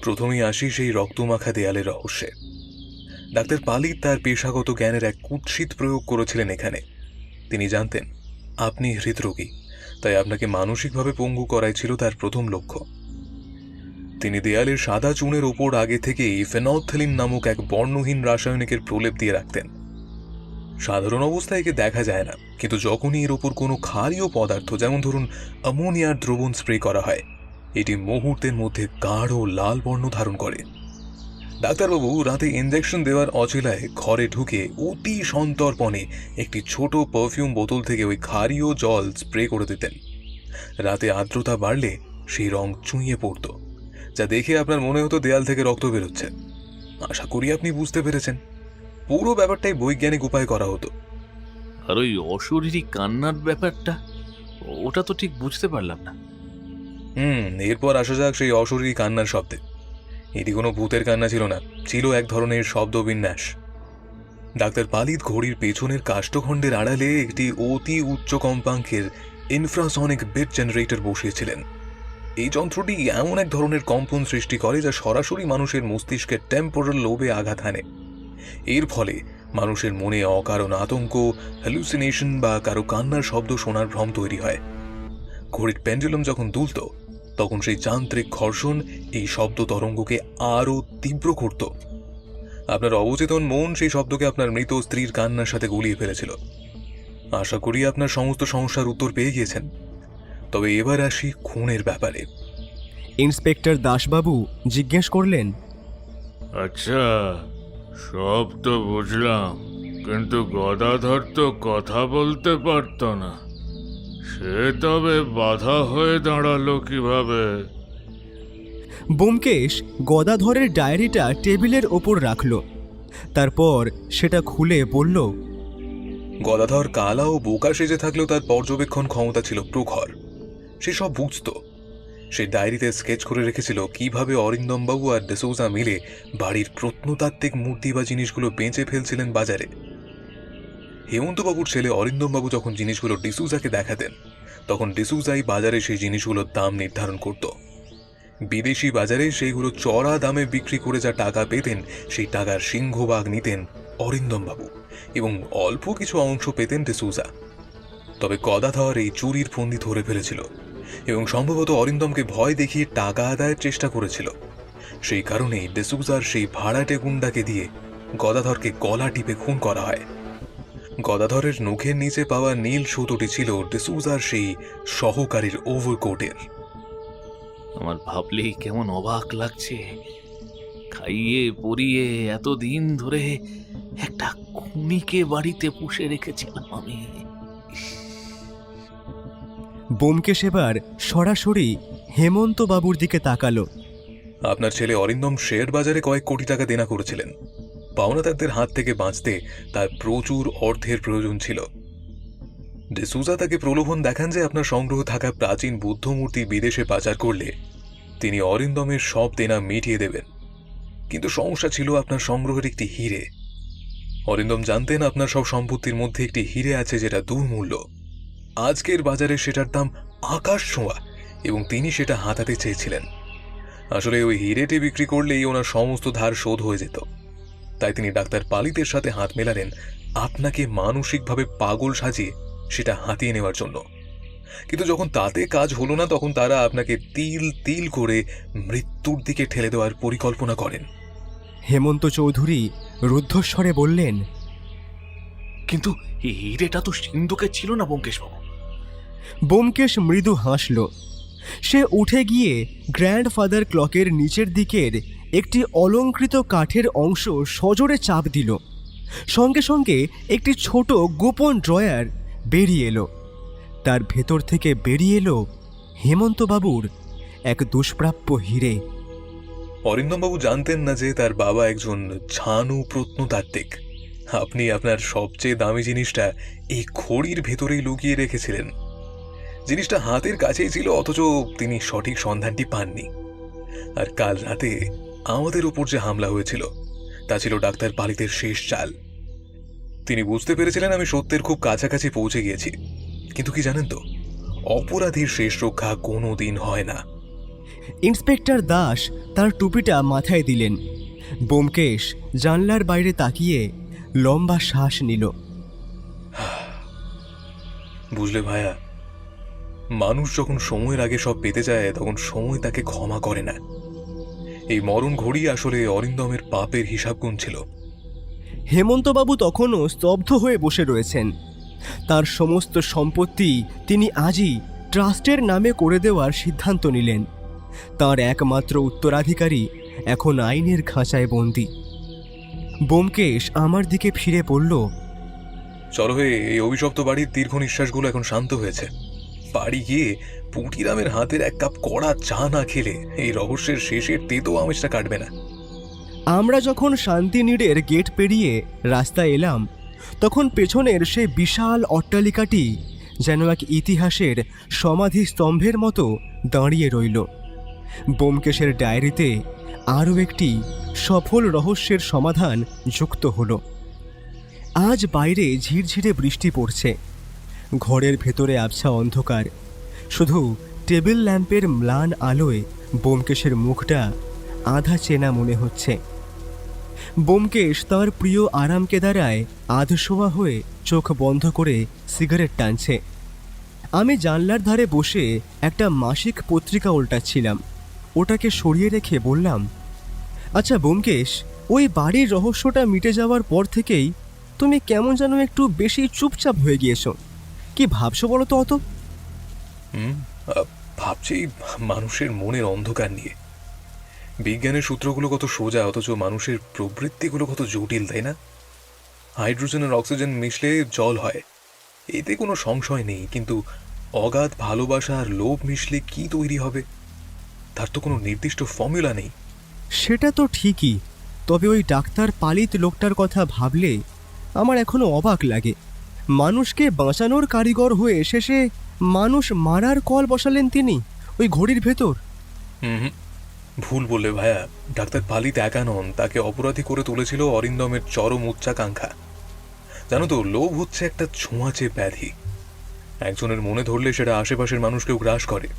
প্রথমেই আসি সেই রক্তমাখা দেয়ালের রহস্যে। ডাক্তার পালিত তার পেশাগত জ্ঞানের এক কুৎসিত প্রয়োগ করেছিলেন এখানে। তিনি জানতেন আপনি হৃদরোগী, তাই আপনাকে মানসিকভাবে পঙ্গু করাই ছিল তার প্রথম লক্ষ্য। তিনি দেয়ালের সাদা চুনের ওপর আগে থেকেই ফেনথলিন নামক এক বর্ণহীন রাসায়নিকের প্রলেপ দিয়ে রাখতেন। সাধারণ অবস্থায় একে দেখা যায় না, কিন্তু যখনই এর ওপর কোনো ক্ষারীয় পদার্থ, যেমন ধরুন অ্যামোনিয়ার দ্রবণ স্প্রে করা হয়, এটি মুহূর্তের মধ্যে গাঢ় লাল বর্ণ ধারণ করে। ডাক্তারবাবু রাতে ইঞ্জেকশন দেওয়ার অছিলায় ঘরে ঢুকে অতি সন্তর্পণে একটি ছোট পারফিউম বোতল থেকে ওই ক্ষারীয় জল স্প্রে করে দিতেন। রাতে আর্দ্রতা বাড়লে সেই রং চুঁইয়ে পড়ত, যা দেখে আপনার মনে হতো দেয়াল থেকে রক্ত বেরোচ্ছে। আশা করি আপনি বুঝতে পেরেছেন। পুরো ব্যাপারটাই বৈজ্ঞানিক উপায়ে করা হতো। আর ওই অশরীরী কান্নার ব্যাপারটা, ওটা তো ঠিক বুঝতে পারলাম না। এরপর আসা যাক সেই অশরীরী কান্নার শব্দে। এটি কোনো ভূতের কান্না ছিল না, ছিল এক ধরনের শব্দবিন্যাস। ডাক্তার পালিত ঘড়ির পেছনের কাষ্ঠখণ্ডের আড়ালে একটি অতি উচ্চ কম্পাঙ্কের ইনফ্রাসনিক বিট জেনারেটর বসিয়েছিলেন। এই যন্ত্রটি এমন এক ধরনের কম্পন সৃষ্টি করে যা সরাসরি মানুষের মস্তিষ্কের টেম্পোরাল লোবে আঘাত হানে। এর ফলে মানুষের মনে অকারণ আতঙ্ক, হ্যালুসিনেশন বা কারো কান্নার শব্দ শোনার ভ্রম তৈরি হয়। ঘড়ির পেন্ডুলাম যখন দুলত, তখন সেই যান্ত্রিক ঘর্ষণ এই শব্দ তরঙ্গকে আরও তীব্র করত। আপনার অবচেতন মন সেই শব্দকে আপনার মৃত স্ত্রীর কান্নার সাথে গুলিয়ে ফেলেছিল। আশা করি আপনার সমস্ত সমস্যার উত্তর পেয়ে গিয়েছেন। তবে এবার আসি খুনের ব্যাপারে। ইন্সপেক্টর দাসবাবু জিজ্ঞেস করলেন, আচ্ছা, সব তো বুঝলাম, কিন্তু গদাধর তো কথা বলতে পারত না। সে তবে বাধা হয়ে দাঁড়ালো কিভাবে? ব্যোমকেশ গদাধরের ডায়েরিটা টেবিলের ওপর রাখল, তারপর সেটা খুলে বলল, গদাধর কালা ও বোকা সেজে থাকলেও তার পর্যবেক্ষণ ক্ষমতা ছিল প্রখর। সে সব বুঝত। সে ডায়েরিতে স্কেচ করে রেখেছিল কিভাবে অরিন্দমবাবু আর ডিসৌজা মিলে বাড়ির প্রত্নতাত্ত্বিক মূর্তি বা জিনিসগুলো বেঁচে ফেলছিলেন বাজারে। হেমন্তবাবুর ছেলে অরিন্দমবাবু যখন জিনিসগুলো ডিসৌজাকে দেখাতেন, তখন ডিসৌজাই বাজারে সেই জিনিসগুলোর দাম নির্ধারণ করত। বিদেশি বাজারে সেইগুলো চড়া দামে বিক্রি করে যা টাকা পেতেন, সেই টাকার সিংহভাগ নিতেন অরিন্দমবাবু এবং অল্প কিছু অংশ পেতেন ডিসৌজা। তবে গদাধর এই চুরির ফন্দি ধরে ফেলেছিল এবং সম্ভবত অরিন্দমকে ভয় দেখিয়ে টাকা আদায়ের চেষ্টা করেছিল। সেই কারণেই ডিসৌজার সেই ভাড়াটে গুন্ডাকে দিয়ে গদাধরকে গলা টিপে খুন করা হয়। গদাধরের নখের নিচে পাওয়া নীল সুতোটি ছিল ডিসৌজার সেই সহকারীর ওভারকোটের। আমার ভাবলেই কেমন অবাক লাগছে। খাইয়ে পরিয়ে এতদিন ধরে একটা খুনিকে বাড়িতে পুষে রেখেছিলাম আমি। ব্যোমকেশ এবার সরাসরি হেমন্তবাবুর দিকে তাকালো। আপনার ছেলে অরিন্দম শেয়ার বাজারে কয়েক কোটি টাকা দেনা করেছিলেন। পাওনাদারদের হাত থেকে বাঁচতে তার প্রচুর অর্থের প্রয়োজন ছিল। ডিসুজা তাকে প্রলোভন দেখান যে আপনার সংগ্রহ থাকা প্রাচীন বুদ্ধ মূর্তি বিদেশে পাচার করলে তিনি অরিন্দমের সব দেনা মিটিয়ে দেবেন। কিন্তু সমস্যা ছিল আপনার সংগ্রহের একটি হিরে। অরিন্দম জানতেন আপনার সব সম্পত্তির মধ্যে একটি হিরে আছে যেটা দুর্মূল্য। আজকের বাজারে সেটার দাম আকাশ ছোঁয়া এবং তিনি সেটা হাতাতে চেয়েছিলেন। আসলে ওই হিরেটি বিক্রি করলেই ওনার সমস্ত ধার শোধ হয়ে যেত। তাই তিনি ডাক্তার পালিতের সাথে হাত মেলালেন আপনাকে মানসিকভাবে পাগল সাজিয়ে সেটা হাতিয়ে নেওয়ার জন্য। কিন্তু যখন তাতে কাজ হলো না, তখন তারা আপনাকে তিল তিল করে মৃত্যুর দিকে ঠেলে দেওয়ার পরিকল্পনা করেন। হেমন্ত চৌধুরী রুদ্ধস্বরে বললেন, কিন্তু এই হিরেটা তো সিন্ধুকের ছিল না ব্যোমকেশবাবু। ব্যোমকেশ মৃদু হাসল। সে উঠে গিয়ে গ্র্যান্ডফাদার ক্লকের নিচের দিকের একটি অলংকৃত কাঠের অংশ সজোরে চাপ দিল। সঙ্গে সঙ্গে একটি ছোট গোপন ড্রয়ার বেরিয়ে এলো। তার ভেতর থেকে বেরিয়ে এলো হেমন্তবাবুর এক দুষ্প্রাপ্য হিরে। অরিন্দমবাবু জানতেন না যে তার বাবা একজন ঝানু প্রত্নতাত্ত্বিক। আপনি আপনার সবচেয়ে দামি জিনিসটা এই খড়ির ভেতরেই লুকিয়ে রেখেছিলেন। জিনিসটা হাতের কাছেই ছিল, অথচ তিনি সঠিক সন্ধানটি পাননি। আর কাল রাতে আমাদের উপর যে হামলা হয়েছিল তা ছিল ডাক্তার পালিতের শেষ চাল। তিনি বুঝতে পেরেছিলেন আমি সত্যের খুব কাছাকাছি পৌঁছে গিয়েছি। কিন্তু কি জানেন তো, অপরাধীর শেষ রক্ষা কোনো দিন হয় না। ইন্সপেক্টর দাস তার টুপিটা মাথায় দিলেন। ব্যোমকেশ জানলার বাইরে তাকিয়ে লম্বা শ্বাস নিল। বুঝলে ভাইয়া, মানুষ যখন সময়ের আগে সব পেতে যায় তখন সময় তাকে ক্ষমা করে না। এই মরণ ঘড়ি আসলে অরিন্দমের পাপের হিসাব গুনছিল। হেমন্তবাবু তখনও স্তব্ধ হয়ে বসে রয়েছেন। তার সমস্ত সম্পত্তি তিনি আজই ট্রাস্টের নামে করে দেওয়ার সিদ্ধান্ত নিলেন। তার একমাত্র উত্তরাধিকারী এখন আইনের খাঁচায় বন্দী। ব্যোমকেশ আমার দিকে ফিরে পড়ল, চলো হয়ে এই অভিশপ্ত বাড়ির দীর্ঘ নিঃশ্বাসগুলো এখন শান্ত হয়েছে। বাড়ি গিয়ে পুটিরামের হাতের এক কাপ কড়া চা না খেলে এই রহস্যের শেষের তেতো আমেজটা কাটবে না। আমরা যখন শান্তিনীড়ের গেট পেরিয়ে রাস্তায় এলাম, তখন পেছনের সে বিশাল অট্টালিকাটি যেন এক ইতিহাসের সমাধি স্তম্ভের মতো দাঁড়িয়ে রইল। ব্যোমকেশের ডায়েরিতে আরও একটি সফল রহস্যের সমাধান যুক্ত হলো। আজ বাইরে ঝিরঝিরে বৃষ্টি পড়ছে। ঘরের ভেতরে আবছা অন্ধকার। শুধু টেবিল ল্যাম্পের ম্লান আলোয় ব্যোমকেশের মুখটা আধা চেনা মনে হচ্ছে। ব্যোমকেশ তাঁর প্রিয় আরামকেদারায় আধশোয়া হয়ে চোখ বন্ধ করে সিগারেট টানছে। আমি জানলার ধারে বসে একটা মাসিক পত্রিকা উল্টাচ্ছিলাম। ওটাকে সরিয়ে রেখে বললাম, আচ্ছা ব্যোমকেশ, ওই বাড়ির রহস্যটা মিটে যাওয়ার পর থেকেই তুমি কেমন যেন একটু বেশি চুপচাপ হয়ে গিয়েছো। কি ভাবছো বলো তো অত? ভাবছি মানুষের মনের অন্ধকার নিয়ে। বিজ্ঞানের সূত্রগুলো কত সোজা, অথচ মানুষের প্রবৃত্তিগুলো কত জটিল, তাই না? হাইড্রোজেন আর অক্সিজেন মিশলে জল হয়, এতে কোনো সংশয় নেই। কিন্তু অগাধ ভালোবাসা আর লোভ মিশলে কি তৈরি হবে তার তো কোনো নির্দিষ্ট ফর্মুলা নেই। সেটা তো ঠিকই, তবে ওই ডাক্তার পালিত লোকটার কথা ভাবলে আমার এখনো অবাক লাগে। মানুষকে বাঁচানোর কারিগর হয়ে শেষে মানুষ মারার কল বসালেন তিনি ওই ঘড়ির ভেতর। ভুল বললে ভাইয়া, ডাক্তার পালিত একা নন, তাকে অপরাধী করে তুলেছিল অরিন্দমের চরম উচ্চাকাঙ্ক্ষা। জানো তো, লোভ হচ্ছে একটা ছোঁয়াচে ব্যাধি। একজনের মনে ধরলে সেটা আশেপাশের মানুষকেও গ্রাস করে।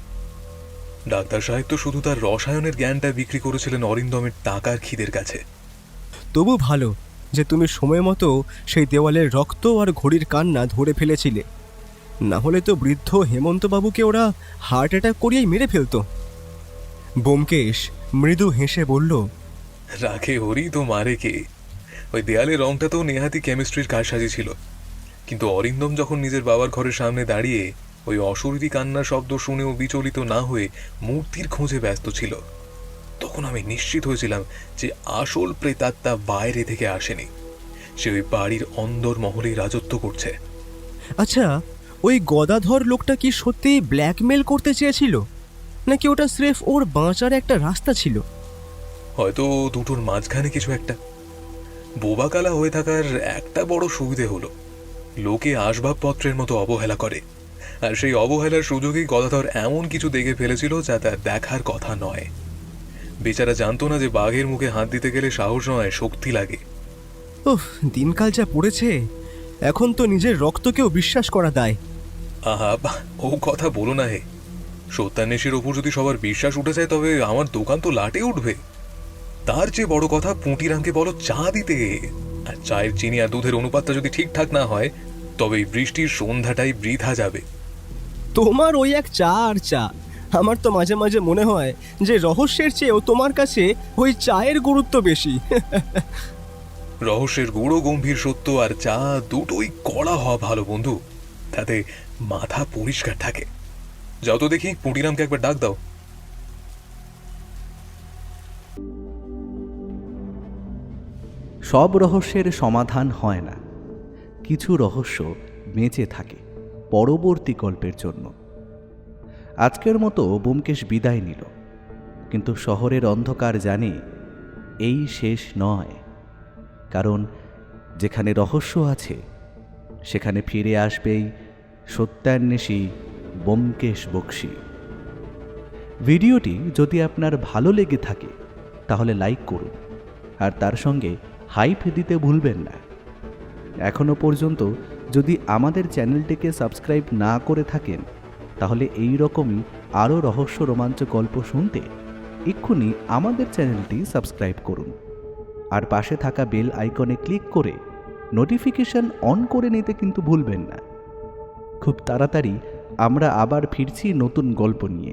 ডাক্তার সাহেব তো শুধু তার রসায়নের জ্ঞানটা বিক্রি করেছিলেন অরিন্দমের টাকার খিদের কাছে। তবু ভালো যে তুমি সময় মতো সেই দেওয়ালের রক্ত আর ঘড়ির কান্না ধরে ফেলেছিলে, না হলে তো বৃদ্ধ হেমন্তবাবুকে ওরা হার্ট অ্যাটাক করিয়েই মেরে ফেলতো। ব্যোমকেশ মৃদু হেসে বলল, রাখে হরি তো মারে কে। ওই দেয়ালের রংটা তো নেহাতি কেমিস্ট্রির কারসাজি ছিল। কিন্তু অরিন্দম যখন নিজের বাবার ঘরের সামনে দাঁড়িয়ে ওই অশরীরী কান্নার শব্দ শুনেও বিচলিত না হয়ে মূর্তির খোঁজে ব্যস্ত ছিল, তখন আমি নিশ্চিত হয়েছিলাম যে আসল প্রেতাত্মা বাইরে থেকে আসেনি, সে ওই বাড়ির অন্দর মহলেই রাজত্ব করছে। আচ্ছা, ওই গদাধর লোকটা কি সত্যিই ব্ল্যাকমেল করতে চেয়েছিল, নাকি ওটা স্রেফ ওর বাঁচার একটা রাস্তা ছিল? হয়তো দুটোর মাঝখানে কিছু একটা। বোবাকালা হয়ে থাকার একটা বড় সুবিধে হলো লোকে আসবাবপত্রের মতো অবহেলা করে, আর সেই অবহেলার সুযোগেই গদাধর এমন কিছু দেখে ফেলেছিল যা তার দেখার কথা নয়। বেচারা জানতো না যে বাঘের মুখে হাত দিতে গেলে সাহস নয়, শক্তি লাগে। ওহ, দিনকাল যা পড়েছে, এখন তো নিজের রক্তকেও বিশ্বাস করা দায়। আহা, ও কথা বলো না হে। সত্যান্বেষীর ওপর যদি সবার বিশ্বাস উঠে যায় তবে আমার দোকান তো লাটে উঠবে। তার চেয়ে বড় কথা, পুঁটিরামকে বলো চা দিতে। আর চায়ের চিনি আর দুধের অনুপাতটা যদি ঠিকঠাক না হয় তবে এই বৃষ্টির সন্ধ্যাটাই বৃথা যাবে। তোমার ওই এক চা আর চা। আমার তো মাঝে মাঝে মনে হয় যে রহস্যের চেয়েও তোমার কাছে ওই চায়ের গুরুত্ব বেশি। রহস্যের গুঁড়ো গম্ভীর সত্য আর চা দুটোই কড়া হওয়া ভালো বন্ধু, তাতে মাথা পরিষ্কার থাকে। যাও তো দেখি, পুঁটিরামকে একবার ডাক দাও। সব রহস্যের সমাধান হয় না, কিছু রহস্য বেঁচে থাকে পরবর্তী গল্পের জন্য। আজকের মতো ব্যোমকেশ বিদায় নিল, কিন্তু শহরের অন্ধকার জানে এই শেষ নয়। কারণ যেখানে রহস্য আছে সেখানে ফিরে আসবেই সত্যান্বেষী ব্যোমকেশ বক্সী। ভিডিওটি যদি আপনার ভালো লেগে থাকে তাহলে লাইক করুন, আর তার সঙ্গে হাইপ দিতে ভুলবেন না। এখনও পর্যন্ত যদি আমাদের চ্যানেলটিকে সাবস্ক্রাইব না করে থাকেন তাহলে এই রকমই আরও রহস্য রোমাঞ্চ গল্প শুনতে এক্ষুনি আমাদের চ্যানেলটি সাবস্ক্রাইব করুন, আর পাশে থাকা বেল আইকনে ক্লিক করে নোটিফিকেশন অন করে নিতে কিন্তু ভুলবেন না। খুব তাড়াতাড়ি আমরা আবার ফিরছি নতুন গল্প নিয়ে।